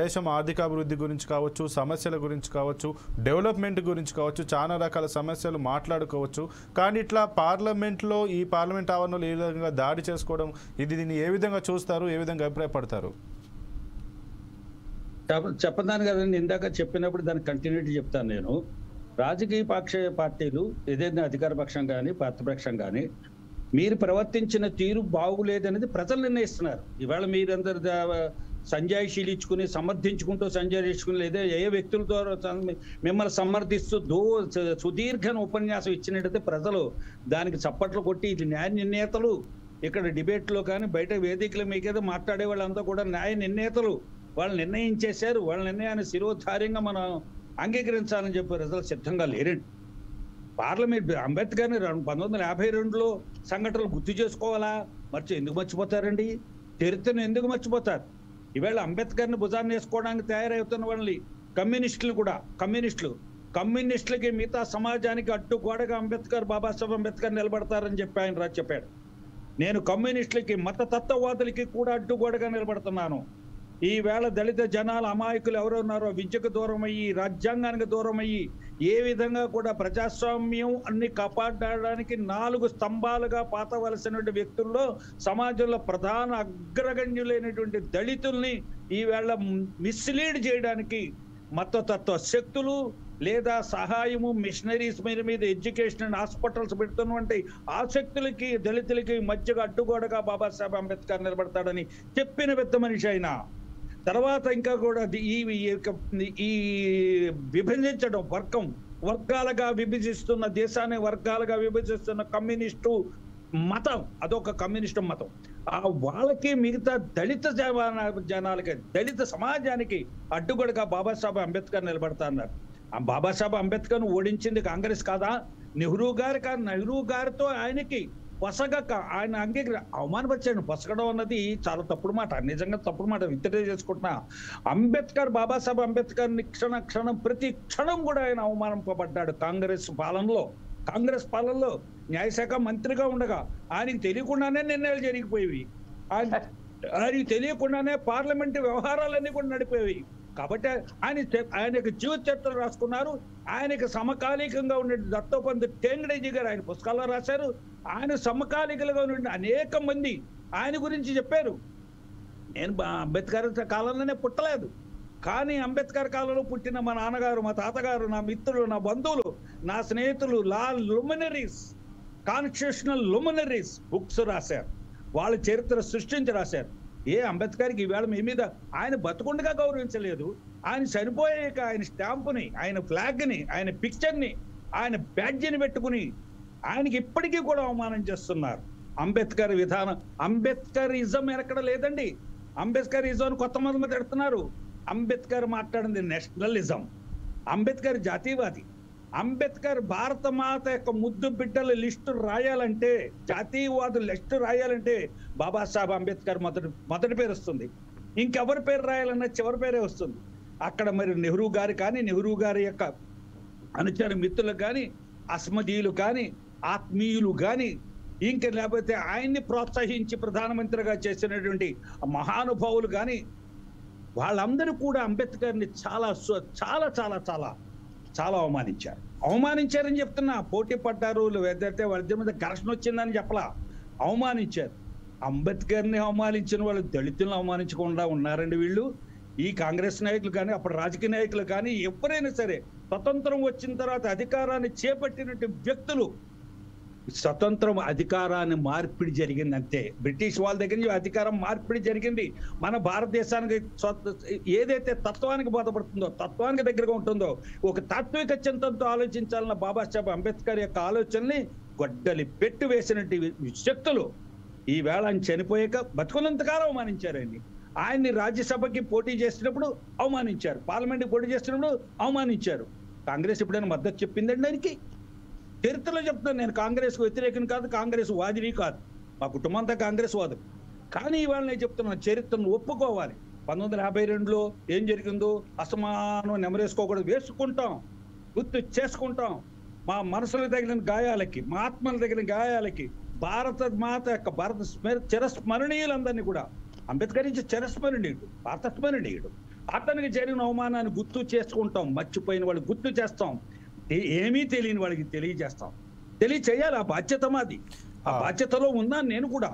దేశం ఆర్థికాభివృద్ధి గురించి కావచ్చు, సమస్యల గురించి కావచ్చు, డెవలప్మెంట్ గురించి కావచ్చు, చాలా రకాల సమస్యలు మాట్లాడుకోవచ్చు. కానీ ఇట్లా పార్లమెంట్లో ఈ పార్లమెంట్ ఆవరణలో ఏ విధంగా దాడి చేసుకోవడం, దీన్ని ఏ విధంగా చూస్తారు, ఏ విధంగా అభిప్రాయపడతారు? చెప్పదాను కదండి, ఇందాక చెప్పినప్పుడు దానికి కంటిన్యూటీ చెప్తాను నేను. రాజకీయ పార్టీలు ఏదైనా అధికార పక్షం కానీ ప్రతిపక్షం కానీ మీరు ప్రవర్తించిన తీరు బాగులేదనేది ప్రజలు నిర్ణయిస్తున్నారు. ఇవాళ మీరందరూ సంజాయిషీలు ఇచ్చుకుని సంజాయిషుకుని లేదా ఏ వ్యక్తులతో మిమ్మల్ని సమర్థిస్తూ సుదీర్ఘ ఉపన్యాసం ఇచ్చినట్టయితే ప్రజలు దానికి చప్పట్లు కొట్టి ఇది న్యాయ నిర్ణేతలు, ఇక్కడ డిబేట్లో కానీ బయట వేదికల మీకేదో మాట్లాడే వాళ్ళంతా కూడా న్యాయ నిర్ణేతలు, వాళ్ళు నిర్ణయించేశారు, వాళ్ళ నిర్ణయాన్ని శిరోధార్యంగా మనం అంగీకరించాలని చెప్పి ప్రజలు సిద్ధంగా లేరండి. పార్లమెంట్ అంబేద్కర్ని 1952లో సంఘటనలు గుర్తు చేసుకోవాలా, ఎందుకు మర్చిపోతారండి? చరిత్రను ఎందుకు మర్చిపోతారు? ఈవేళ అంబేద్కర్ని భుజాన్ని వేసుకోవడానికి తయారవుతున్న వాళ్ళని కమ్యూనిస్టులకి మిగతా సమాజానికి అడ్డుగోడగా బాబాసాహెబ్ అంబేద్కర్ నిలబడతారని చెప్పి ఆయన చెప్పాడు. నేను కమ్యూనిస్టులకి మతతత్వవాదులకి కూడా అడ్డుగోడగా నిలబడుతున్నాను. ఈవేళ దళిత జనాల అమాయకులు ఎవరు ఉన్నారో విద్యకు దూరం అయ్యి, రాజ్యాంగానికి దూరం అయ్యి, ఏ విధంగా కూడా ప్రజాస్వామ్యం అన్ని కాపాడడానికి 4 స్తంభాలుగా పాతవలసిన వ్యక్తుల్లో సమాజంలో ప్రధాన అగ్రగణ్యులైనటువంటి దళితుల్ని ఈవేళ మిస్లీడ్ చేయడానికి మతతత్వ శక్తులు లేదా సహాయము మిషనరీస్ మీద ఎడ్యుకేషన్ అండ్ హాస్పిటల్స్ పెడుతున్నటువంటి ఆ శక్తులకి దళితులకి మధ్యగా అడ్డుగోడగా బాబాసాహెబ్ అంబేద్కర్ నిలబడతాడని చెప్పిన పెద్ద మనిషి అయినా తర్వాత ఇంకా కూడా ఈ విభజించడం వర్గాలుగా విభజిస్తున్న దేశాన్ని వర్గాలుగా విభజిస్తున్న కమ్యూనిస్టు మతం, అదొక కమ్యూనిస్టు మతం. వాళ్ళకి మిగతా దళిత జనాలకి దళిత సమాజానికి అడ్డుగోడగా బాబాసాహెబ్ అంబేద్కర్ నిలబడతా అన్నారు. ఆ బాబాసాహెబ్ అంబేద్కర్ను ఓడించింది కాంగ్రెస్ కాదా? నెహ్రూ గారితో ఆయనకి పొసగక ఆయన అవమానపరిచాడు. పొసగడం అన్నది చాలా తప్పుడు మాట, నిజంగా తప్పుడు మాట. విత్డ్రా చేసుకుంటున్నా. బాబాసాహెబ్ అంబేద్కర్ని క్షణం ప్రతి క్షణం కూడా ఆయన అవమానింపబడ్డాడు. కాంగ్రెస్ పాలనలో న్యాయశాఖ మంత్రిగా ఉండగా ఆయనకి తెలియకుండానే నిర్ణయాలు జరిగిపోయేవి, ఆయనకి తెలియకుండానే పార్లమెంటు వ్యవహారాలన్నీ కూడా నడిపోయేవి. కాబట్టి ఆయనకు జీవిత చరిత్ర రాసుకున్నారు. ఆయనకు సమకాలీకంగా ఉండే దత్తోపంత్ టెంగడేజీ గారు ఆయన పుస్తకాల్లో రాశారు. ఆయన సమకాలీకులుగా ఉండే అనేక మంది ఆయన గురించి చెప్పారు. నేను అంబేద్కర్ కాలంలోనే పుట్టలేదు, కానీ అంబేద్కర్ కాలంలో పుట్టిన మా నాన్నగారు, మా తాతగారు, నా మిత్రులు, నా బంధువులు, నా స్నేహితులు కాన్స్టిట్యూషనల్ లుమినరీస్ బుక్స్ రాశారు. వాళ్ళ చరిత్ర సృష్టించి రాశారు. అంబేద్కర్కి ఈవేళ మీ మీద ఆయన బతుకుండగా గౌరవించలేదు, ఆయన చనిపోయాక ఆయన స్టాంపుని, ఆయన ఫ్లాగ్ని, ఆయన పిక్చర్ని ఆయన బ్యాడ్జిని పెట్టుకుని ఆయనకి ఇప్పటికీ కూడా అవమానం చేస్తున్నారు. అంబేద్కర్ విధానం, అంబేద్కరిజం ఎక్కడ లేదండి. అంబేద్కరిజం కొత్త మంది పెడుతున్నారు. అంబేద్కర్ మాట్లాడింది నేషనలిజం. అంబేద్కర్ జాతీయవాది. అంబేద్కర్ భారత మాత యొక్క ముద్దు బిడ్డల లిస్టు రాయాలంటే, జాతీయవాదుల లిస్టు రాయాలంటే బాబాసాహెబ్ అంబేద్కర్ మొదటి పేరు వస్తుంది. ఇంకెవరి పేరు రాయాలన్నా చివరి పేరే వస్తుంది. అక్కడ మరి నెహ్రూ గారు కానీ, నెహ్రూ గారి యొక్క అనుచర మిత్రులు కానీ, అస్మదీయులు కానీ, ఆత్మీయులు కానీ, ఇంకా లేకపోతే ఆయన్ని ప్రోత్సహించి ప్రధానమంత్రిగా చేసినటువంటి మహానుభావులు కానీ, వాళ్ళందరూ కూడా అంబేద్కర్ని చాలా చాలా చాలా చాలా చాలా అవమానించారని చెప్తున్నా. పోటీ పడ్డారు, లేదంటే వాళ్ళ మీద ఘర్షణ వచ్చిందని చెప్పలా, అవమానించారు. అంబేద్కర్ని అవమానించిన వాళ్ళు దళితులను అవమానించకుండా ఉన్నారండి వీళ్ళు. ఈ కాంగ్రెస్ నాయకులు కానీ, అప్పుడు రాజకీయ నాయకులు కానీ, ఎవరైనా సరే స్వతంత్రం వచ్చిన తర్వాత అధికారాన్ని చేపట్టినట్టు వ్యక్తులు, స్వతంత్రం అధికారాన్ని మార్పిడి జరిగింది అంతే. బ్రిటిష్ వాళ్ళ దగ్గర నుంచి అధికారం మార్పిడి జరిగింది. మన భారతదేశానికి ఏదైతే తత్వానికి బోధపడుతుందో, తత్వానికి దగ్గరగా ఉంటుందో, ఒక తాత్విక చింతనతో ఆలోచించాలన్న బాబాసాహెబ్ అంబేద్కర్ యొక్క ఆలోచనని గొడ్డలి పెట్టి వేసినట్టు శక్తులు ఈవేళ ఆయన చనిపోయాక బతుకున్నంతకాలం అవమానించారండి. ఆయన్ని రాజ్యసభకి పోటీ చేసినప్పుడు అవమానించారు, పార్లమెంట్కి పోటీ చేసినప్పుడు అవమానించారు. కాంగ్రెస్ ఎప్పుడైనా మద్దతు చెప్పిందండి ఆయనకి? చరిత్రలో చెప్తాను, నేను కాంగ్రెస్కు వ్యతిరేకం కాదు, కాంగ్రెస్ వాదిని కాదు, మా కుటుంబం అంతా కాంగ్రెస్ వాదులు. కానీ ఇవాళ నేను చెప్తున్నాను, చరిత్రను ఒప్పుకోవాలి. 1952లో ఏం జరిగిందో అసమానం నెమరేసుకోకూడదు, వేసుకుంటాం, గుర్తు చేసుకుంటాం. మా మనసులకు తగిలిన గాయాలకి, మా ఆత్మల తగిలిన గాయాలకి భారత మాత యొక్క చిరస్మరణీయులందరినీ కూడా, అంబేద్కర్ నుంచి చిరస్మరణీయుడు, భారత స్మరణీయుడు, అతనికి జరిగిన అవమానాన్ని గుర్తు చేసుకుంటాం. మర్చిపోయిన వాళ్ళు గుర్తు చేస్తాం, ఏమీ తెలియని వాళ్ళకి తెలియజేస్తాం. తెలియచేయాలి, ఆ బాధ్యత మాది. ఆ బాధ్యతలో ఉన్నాను నేను కూడా.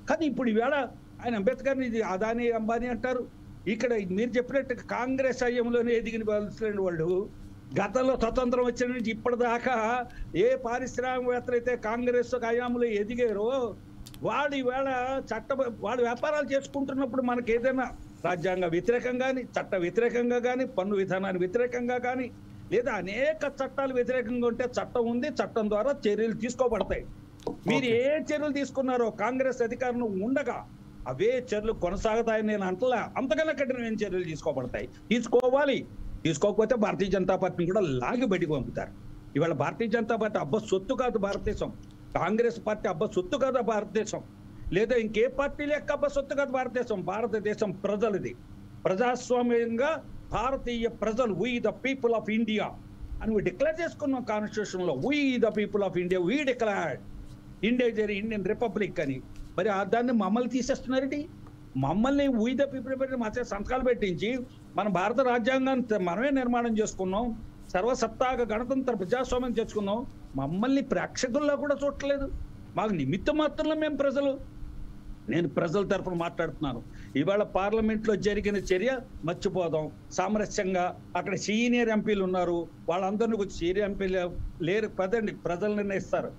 కానీ ఇప్పుడు ఈవేళ ఆయన అంబేద్కర్ని అదాని అంబానీ అంటారు. ఇక్కడ మీరు చెప్పినట్టు కాంగ్రెస్ హయాంలోనే ఎదిగిన వాళ్ళు, గతంలో స్వతంత్రం వచ్చిన నుంచి ఇప్పటిదాకా ఏ పారిశ్రామికవేత్తలు అయితే కాంగ్రెస్ హయాంలో ఎదిగారో వాళ్ళు ఈవేళ వాళ్ళు వ్యాపారాలు చేసుకుంటున్నప్పుడు మనకి ఏదైనా రాజ్యాంగ వ్యతిరేకంగా కానీ, చట్ట వ్యతిరేకంగా కానీ, పన్ను విధానానికి వ్యతిరేకంగా కానీ, లేదా అనేక చట్టాలు వ్యతిరేకంగా ఉంటే చట్టం ఉంది, చట్టం ద్వారా చర్యలు తీసుకోబడతాయి. మీరు ఏ చర్యలు తీసుకున్నారో కాంగ్రెస్ అధికారంలో ఉండగా అవే చర్యలు కొనసాగుతాయని నేను అంటలా. అంతకన్నా కఠినమైన చర్యలు తీసుకోబడతాయి, తీసుకోవాలి. తీసుకోకపోతే భారతీయ జనతా పార్టీని కూడా లాగి బయటికి పంపుతారు. ఇవాళ భారతీయ జనతా పార్టీ అబ్బా సొత్తు కాదు భారతదేశం, కాంగ్రెస్ పార్టీ అబ్బా సొత్తు కాదు భారతదేశం, లేదా ఇంకే పార్టీ లెక్క అబ్బా సొత్తు కాదు భారతదేశం. భారతదేశం ప్రజలది, ప్రజాస్వామ్యంగా భారతీయ ప్రజలు, we the people of India అని డిక్లేర్ చేసుకున్నాం కాన్స్టిట్యూషన్ లో. We the people of India, we declared Indian republic అని. మరి దాన్ని మమ్మల్ని తీసేస్తున్నారండి. మమ్మల్ని వీ ద పీపుల్ పెట్టి మా సంతకాలు పెట్టించి మన భారత రాజ్యాంగాన్ని మనమే నిర్మాణం చేసుకున్నాం, సర్వసత్తాక గణతంత్ర ప్రజాస్వామ్యం చేసుకున్నాం. మమ్మల్ని ప్రేక్షకుల్లో కూడా చూడలేదు. మాకు నిమిత్త మాత్రంలో మేము ప్రజలు. నేను ప్రజల తరఫున మాట్లాడుతున్నాను. ఇవాళ పార్లమెంట్లో జరిగిన చర్య మర్చిపోదాం. సామరస్యంగా అక్కడ సీనియర్ ఎంపీలు ఉన్నారు, వాళ్ళందరినీ వచ్చి సీనియర్ ఎంపీలు లేరు పదండి, ప్రజలు నిర్ణయిస్తారు.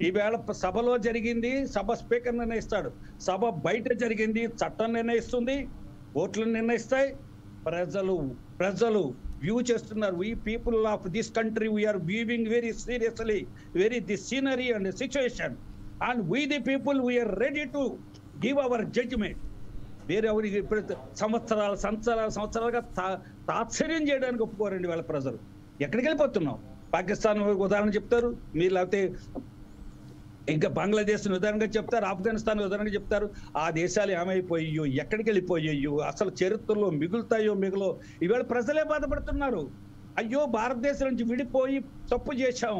ఈవేళ సభలో జరిగింది, సభ స్పీకర్ నిర్ణయిస్తాడు. సభ బయట జరిగింది, చట్టం నిర్ణయిస్తుంది, ఓట్లు నిర్ణయిస్తాయి. ప్రజలు వ్యూ చేస్తున్నారు. We people of this country we are viewing very seriously this scenery and situation and we the people we are ready to give our judgement. వేరెవరికి ఇప్పుడు సంవత్సరాలుగా తాత్సర్యం చేయడానికి ఒప్పుకోరండి వాళ్ళ ప్రజలు. ఎక్కడికి వెళ్ళిపోతున్నాం? పాకిస్తాన్ ఉదాహరణ చెప్తారు మీరు, లేకపోతే ఇంకా బంగ్లాదేశ్ ఉదాహరణగా చెప్తారు, ఆఫ్ఘనిస్తాన్ ఉదాహరణగా చెప్తారు. ఆ దేశాలు ఏమైపోయాయో, ఎక్కడికి వెళ్ళిపోయాయో, అసలు చరిత్రలో మిగులుతాయో మిగులో ఇవాళ ప్రజలే బాధపడుతున్నారు. అయ్యో భారతదేశం నుంచి విడిపోయి తప్పు చేశాం,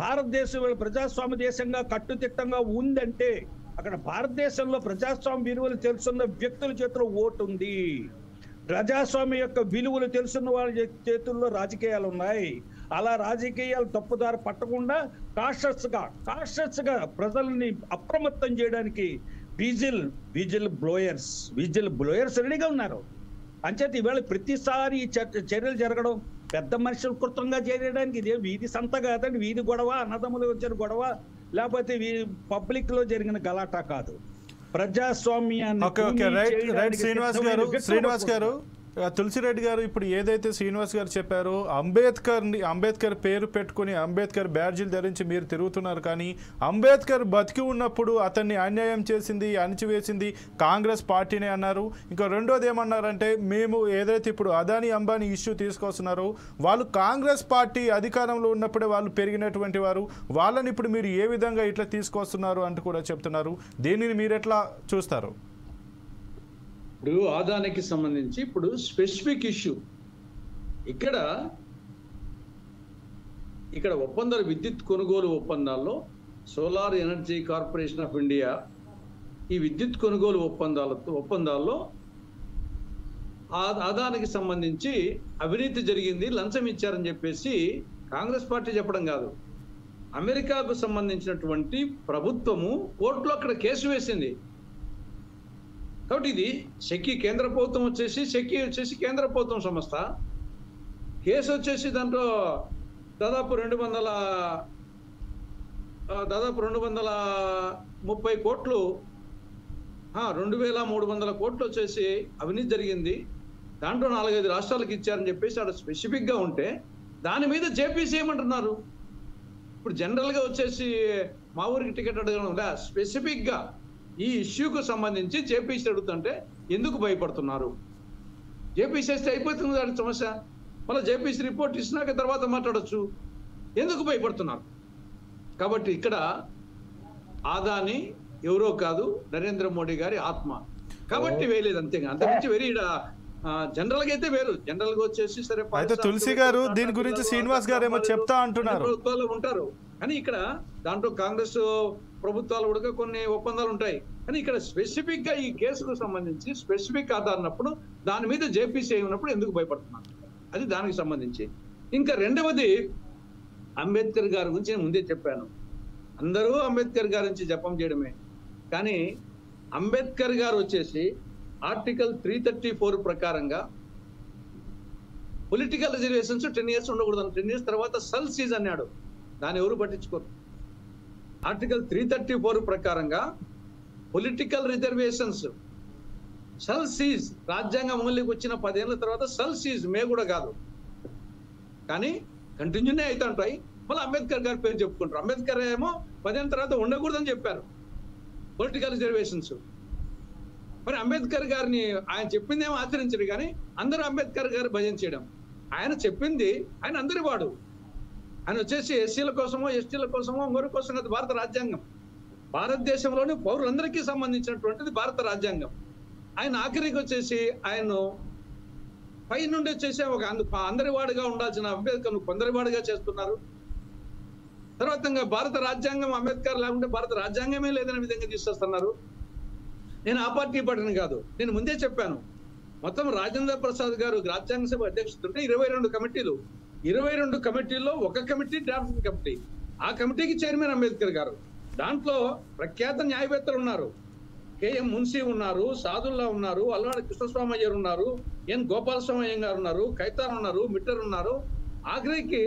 భారతదేశం ఇవాళ ప్రజాస్వామ్య దేశంగా కట్టుదిట్టంగా ఉందంటే అక్కడ భారతదేశంలో ప్రజాస్వామ్య విలువలు తెలుసున్న వ్యక్తుల చేతిలో ఓటు ఉంది. ప్రజాస్వామ్య యొక్క విలువలు తెలుసున్న వాళ్ళ చేతుల్లో రాజకీయాలు ఉన్నాయి. అలా రాజకీయాలు తప్పుదారి పట్టకుండా కాషస్ గా ప్రజల్ని అప్రమత్తం చేయడానికి విజిల్ బ్లోయర్స్ రెడీగా ఉన్నారు. అంచేత ఈవేళ ప్రతిసారి చర్యలు జరగడం పెద్ద మనుషులు కృతంగా చేయడానికి ఇదే వీధి సంత కాదండి, వీధి గొడవ, అన్నదమ్ములు వచ్చిన గొడవ, లేకపోతే పబ్లిక్ లో జరిగిన గలాటా కాదు. ప్రజాస్వామ్యాన్ని శ్రీనివాస్ గారు తులసిరెడ్డి గారు, ఇప్పుడు ఏదైతే శ్రీనివాస్ గారు చెప్పారో అంబేద్కర్ పేరు పెట్టుకుని అంబేద్కర్ బ్యాడ్జీలు ధరించి మీరు తిరుగుతున్నారు, కానీ అంబేద్కర్ బతికి ఉన్నప్పుడు అతన్ని అన్యాయం చేసింది, అణిచివేసింది కాంగ్రెస్ పార్టీనే అన్నారు. ఇంకా రెండోది ఏమన్నారంటే, మేము ఏదైతే ఇప్పుడు అదానీ అంబానీ ఇష్యూ తీసుకొస్తున్నారో వాళ్ళు కాంగ్రెస్ పార్టీ అధికారంలో ఉన్నప్పుడే వాళ్ళు పెరిగినటువంటి వారు, వాళ్ళని ఇప్పుడు మీరు ఏ విధంగా ఇట్లా తీసుకొస్తున్నారు అంటూ కూడా చెప్తున్నారు. దీనిని మీరు ఎట్లా చూస్తారు? ఇప్పుడు ఆదానికి సంబంధించి ఇప్పుడు స్పెసిఫిక్ ఇష్యూ ఇక్కడ ఒప్పందాలు, విద్యుత్ కొనుగోలు ఒప్పందాల్లో solar energy corporation of India ఈ విద్యుత్ కొనుగోలు ఒప్పందాల్లో ఆదానికి సంబంధించి అవినీతి జరిగింది, లంచం ఇచ్చారని చెప్పేసి కాంగ్రెస్ పార్టీ చెప్పడం కాదు, అమెరికాకు సంబంధించినటువంటి ప్రభుత్వము కోర్టులో అక్కడ కేసు వేసింది. కాబట్టి ఇది కేంద్ర ప్రభుత్వం వచ్చేసి కేంద్ర ప్రభుత్వం సంస్థ, కేసు వచ్చేసి దాంట్లో దాదాపు 230 కోట్లు 2300 కోట్లు వచ్చేసి అవినీతి జరిగింది, దాంట్లో 4-5 రాష్ట్రాలకు ఇచ్చారని చెప్పేసి అక్కడ స్పెసిఫిక్ గా ఉంటే దాని మీద జేపీసీ ఏమంటున్నారు? ఇప్పుడు జనరల్ గా వచ్చేసి మా ఊరికి టికెట్ అడగడం స్పెసిఫిక్ గా ఈ ఇష్యూకు సంబంధించి జేపీసీ అడుగుతుంటే ఎందుకు భయపడుతున్నారు? జేపీసీ వేస్తే అయిపోతుంది దాని సమస్య, మళ్ళీ జేపీసీ రిపోర్ట్ ఇచ్చినాక తర్వాత మాట్లాడొచ్చు, ఎందుకు భయపడుతున్నారు? కాబట్టి ఇక్కడ ఆదాని ఎవరో కాదు, నరేంద్ర మోడీ గారి ఆత్మ, కాబట్టి వేయలేదు అంతేగా, అంతకుమించి వేరే జనరల్ గా అయితే వేరు. జనరల్ గా వచ్చేసి సరే అయితే తులసి గారు దీని గురించి శ్రీనివాస్ గారు ఏమో చెప్తా అంటున్నారు, ప్రభుత్వాలు ఉంటారు, కానీ ఇక్కడ దాంట్లో కాంగ్రెస్ ప్రభుత్వాలు కూడా కొన్ని ఒప్పందాలు ఉంటాయి, కానీ ఇక్కడ స్పెసిఫిక్ గా ఈ కేసుకు సంబంధించి స్పెసిఫిక్ ఆధారన్నప్పుడు దాని మీద జేపీసీ ఉన్నప్పుడు ఎందుకు భయపడుతున్నారు, అది దానికి సంబంధించి. ఇంకా రెండవది అంబేద్కర్ గారి గురించి నేను ముందే చెప్పాను, అందరూ అంబేద్కర్ గారి నుంచి జపం చేయడమే, కానీ అంబేద్కర్ గారు వచ్చేసి ఆర్టికల్ 334 ప్రకారంగా పొలిటికల్ రిజర్వేషన్స్ 10 years ఉండకూడదు, 10 years తర్వాత సల్ సీజ్ అన్నాడు, దాన్ని ఎవరు పట్టించుకోరు. ఆర్టికల్ 334 ప్రకారంగా పొలిటికల్ రిజర్వేషన్స్ సల్ సీజ్, రాజ్యాంగం అమలుకి వచ్చిన 10 ఏళ్ల తర్వాత సల్ సీజ్ మే కూడా కాదు, కానీ కంటిన్యూనే అవుతా ఉంటాయి. మళ్ళీ అంబేద్కర్ గారి పేరు చెప్పుకుంటారు, అంబేద్కర్ ఏమో 10 ఏళ్ళ తర్వాత ఉండకూడదని చెప్పారు పొలిటికల్ రిజర్వేషన్స్. మరి అంబేద్కర్ గారిని ఆయన చెప్పింది ఏమో ఆచరించడు, కానీ అందరూ అంబేద్కర్ గారు భజన చేయడం, ఆయన చెప్పింది ఆయన అందరి వాడు, ఆయన వచ్చేసి ఎస్సీల కోసమో ఎస్టీల కోసమో ఇంకొరి కోసం కాదు, భారత రాజ్యాంగం భారతదేశంలోని పౌరులందరికీ సంబంధించినటువంటిది భారత రాజ్యాంగం. ఆయన ఆఖరికి వచ్చేసి ఆయన పై నుండి వచ్చేసి ఒక అందరి వాడుగా ఉండాల్సిన అంబేద్కర్ కొందరి వాడుగా చేస్తున్నారు. తర్వాత భారత రాజ్యాంగం అంబేద్కర్ లేకుంటే భారత రాజ్యాంగమే లేదనే విధంగా తీసుకొస్తున్నారు. నేను ఆ పార్టీ పడిన కాదు, నేను ముందే చెప్పాను, మొత్తం రాజేంద్ర ప్రసాద్ గారు రాజ్యాంగ సభ అధ్యక్షుడు 22 కమిటీలు, 22 కమిటీల్లో ఒక కమిటీ డ్రాఫ్టింగ్ కమిటీ, ఆ కమిటీకి చైర్మన్ అంబేద్కర్ గారు. దాంట్లో ప్రఖ్యాత న్యాయవేత్తలు ఉన్నారు, కేఎం మున్సీ ఉన్నారు, సాదుల్లా ఉన్నారు, అల్వాడి కృష్ణస్వామి అయ్యర్ ఉన్నారు, ఎన్ గోపాలస్వామి అయ్యంగారు ఉన్నారు, ఖైతాన్ ఉన్నారు, మిట్టర్ ఉన్నారు. ఆఖరికి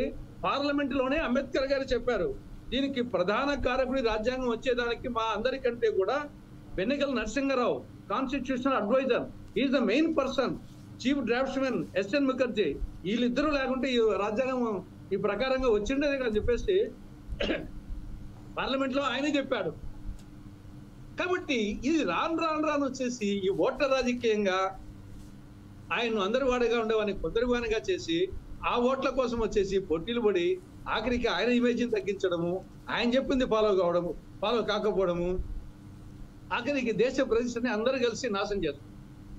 పార్లమెంట్ లోనే అంబేద్కర్ గారు చెప్పారు, దీనికి ప్రధాన కారకుడి రాజ్యాంగం వచ్చేదానికి మా అందరికంటే కూడా Benegal Narasimha Rao constitutional adviser, is the main person, chief draftsmen SN Mukherjee, వీళ్ళిద్దరూ లేకుంటే ఈ రాజ్యాంగం ఈ ప్రకారంగా వచ్చిండేది అని చెప్పేసి పార్లమెంట్ లో ఆయనే చెప్పాడు. కాబట్టి ఇది రాను వచ్చేసి ఈ ఓట్ల రాజకీయంగా ఆయన అందరి వాడిగా ఉండేవాడిని కొందరి వాడిగా చేసి ఆ ఓట్ల కోసం వచ్చేసి పోటీలు పడి ఆఖరికి ఆయన ఇమేజ్ని తగ్గించడము, ఆయన చెప్పింది ఫాలో కాకపోవడము, ఆఖరికి దేశ ప్రజల్ని అందరూ కలిసి నాశనం చేస్తారు.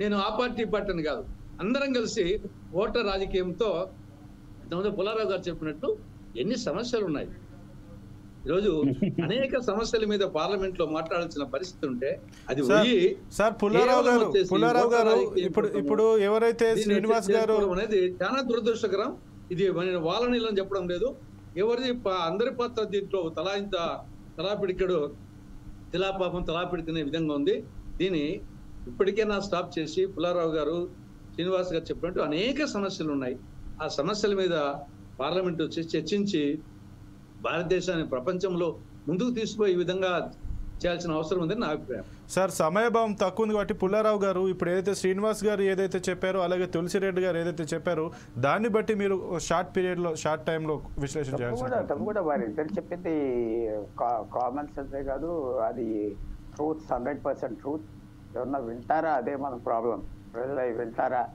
నేను ఆ పార్టీని కాదు, అందరం కలిసి ఓటర్ రాజకీయంతో పుల్లారావు గారు చెప్పినట్టు ఎన్ని సమస్యలు ఉన్నాయి. ఈరోజు అనేక సమస్యల మీద పార్లమెంట్ లో మాట్లాడాల్సిన పరిస్థితి ఉంటే అది సార్ పుల్లారావు గారు ఇప్పుడు ఎవరైతే శ్రీనివాస్ గారు అనేది చాలా దురదృష్టకరం. ఇది నేను వాళ్ళని చెప్పడం లేదు, ఎవరిది అందరి పాత్ర దీంట్లో తలాపిడికడు తిలాపాపం తలాపిడికనే విధంగా ఉంది. దీన్ని ఇప్పటికైనా స్టాప్ చేసి పుల్లారావు గారు శ్రీనివాస్ గారు చెప్పినట్టు అనేక సమస్యలు ఉన్నాయి, ఆ సమస్యల మీద పార్లమెంట్ వచ్చి చర్చించి భారతదేశాన్ని ప్రపంచంలో ముందుకు తీసుకుపోయే విధంగా చేయాల్సిన అవసరం ఉందని నా అభిప్రాయం. సార్ సమయభావం తక్కువ ఉంది కాబట్టి పుల్లారావు గారు ఇప్పుడు ఏదైతే శ్రీనివాస్ గారు ఏదైతే చెప్పారో అలాగే తులసిరెడ్డి గారు ఏదైతే చెప్పారో దాన్ని బట్టి మీరు షార్ట్ పీరియడ్లో షార్ట్ టైంలో విశ్లేషణ చేయాల్సి తప్పు కూడా వారి ఇద్దరు చెప్పింది కామన్ సెన్సే కాదు, అది ట్రూత్ 100% ట్రూత్. ఎవరన్నా వింటారా, అదే మన ప్రాబ్లం. ప్రజలు అవి వింటారా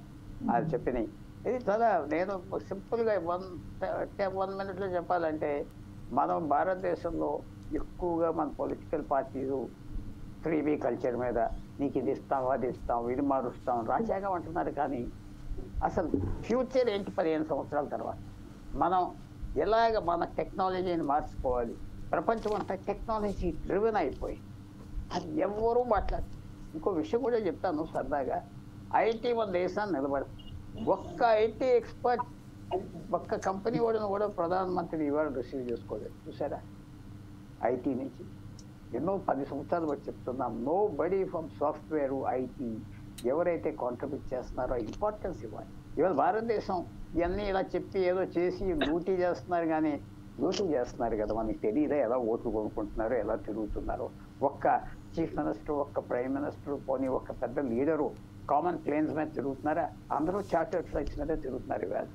అది చెప్పినాయి. ఇది చాలా నేను సింపుల్గా 1 minute చెప్పాలంటే మనం భారతదేశంలో ఎక్కువగా మన పొలిటికల్ పార్టీలు 3B కల్చర్ మీద నీకు ఇది ఇస్తాం, అది ఇస్తాం, ఇది మారుస్తాం, రాజ్యాంగం అంటున్నారు. కానీ అసలు ఫ్యూచర్ ఏంటి 15 సంవత్సరాల తర్వాత? మనం ఎలాగ మన టెక్నాలజీని మార్చుకోవాలి? ప్రపంచం అంతా టెక్నాలజీ డ్రివెన్ అయిపోయి అది ఎవరూ మాట్లాడు. ఇంకో విషయం కూడా చెప్తాను సరదాగా. ఐటీ మన దేశాన్ని నిలబడుతుంది. ఒక్క ఐటీ ఎక్స్పర్ట్, ఒక్క కంపెనీ కూడా ప్రధానమంత్రి ఇవాళ రిసీవ్ చేసుకోలేదు. చూసారా? ఐటీ నుంచి ఎన్నో 10 సంవత్సరాలు బట్టి చెప్తున్నాం. Nobody from software IT ఎవరైతే కాంట్రిబ్యూట్ చేస్తున్నారో ఇంపార్టెన్స్ ఇవ్వాలి. ఇవాళ భారతదేశం ఇవన్నీ ఇలా చెప్పి ఏదో చేసి లూటీ చేస్తున్నారు, కానీ లూటీ చేస్తున్నారు కదా, మనకి తెలియదా ఎలా ఓట్లు కొనుక్కుంటున్నారో, ఎలా తిరుగుతున్నారో. ఒక్క చీఫ్ మినిస్టర్, ఒక్క ప్రైమ్ మినిస్టర్, పోనీ ఒక్క పెద్ద లీడరు కామన్ ప్లేన్స్ మీద తిరుగుతున్నారా? అందరూ చార్టర్డ్ ఫ్లైట్స్ మీద తిరుగుతున్నారు. ఇవాళ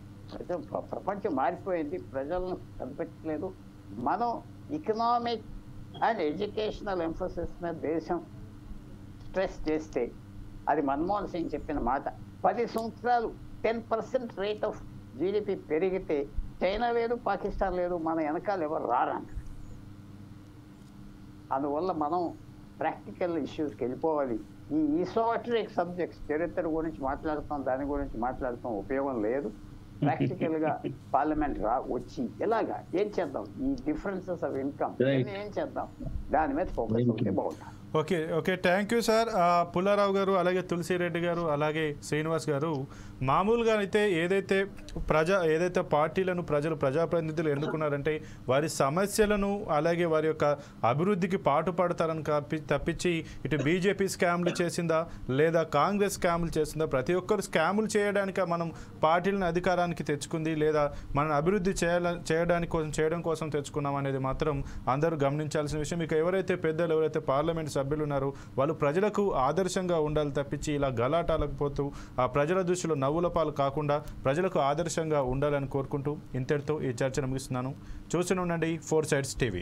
ప్రపంచం మారిపోయింది, ప్రజలను కనిపెట్టలేదు. మనం ఎకనామిక్ అండ్ ఎడ్యుకేషనల్ ఎంఫోసిస్ మీద దేశం స్ట్రెస్ చేస్తే, అది మన్మోహన్ సింగ్ చెప్పిన మాట, 10 సంవత్సరాలు 10% రేట్ ఆఫ్ జీడిపి పెరిగితే చైనా లేదు, పాకిస్తాన్ లేదు, మన వెనకాల ఎవరు రారంట. అందువల్ల మనం ప్రాక్టికల్ ఇష్యూస్కి వెళ్ళిపోవాలి. ఈ ఈసోటరిక్ సబ్జెక్ట్స్, చరిత్ర గురించి మాట్లాడుతాం, దాని గురించి మాట్లాడుతాం, ఉపయోగం లేదు. ప్రాక్టికల్ గా పార్లమెంట్ వచ్చి ఎలాగా ఏం చేద్దాం, ఈ డిఫరెన్సెస్ ఆఫ్ ఇన్కమ్ ఏం చేద్దాం, దాని మీద ఫోకస్ ఉంటే బాగుంటుంది. Okay thank you sir. Pullarao గారు, అలాగే తులసిరెడ్డి గారు, అలాగే శ్రీనివాస్ గారు, మామూలుగా అయితే ఏదైతే పార్టీలను ప్రజాప్రతినిధులు ఎన్నుకున్నారంటే వారి సమస్యలను అలాగే వారి యొక్క అభివృద్ధికి పాటుపడతారని తప్పించి ఇటు బీజేపీ స్కామ్లు చేసిందా లేదా కాంగ్రెస్ స్కాములు చేసిందా, ప్రతి ఒక్కరు స్కాములు చేయడానికి మనం పార్టీలను అధికారానికి తెచ్చుకుంది లేదా మనం అభివృద్ధి చేయడం కోసం తెచ్చుకున్నాం అనేది మాత్రం అందరూ గమనించాల్సిన విషయం. ఇక ఎవరైతే పెద్దలు, ఎవరైతే పార్లమెంట్ సభ్యులు ఉన్నారో వాళ్ళు ప్రజలకు ఆదర్శంగా ఉండాలి తప్పించి ఇలా గలాటాలకు పోతూ ఆ ప్రజల దృష్టిలో నవ్వుల పాలు కాకుండా ప్రజలకు ఆదర్శంగా ఉండాలని కోరుకుంటూ ఇంతటితో ఈ చర్చను ముగిస్తున్నాను. చూస్తూనే ఉండండి 4 Sides TV.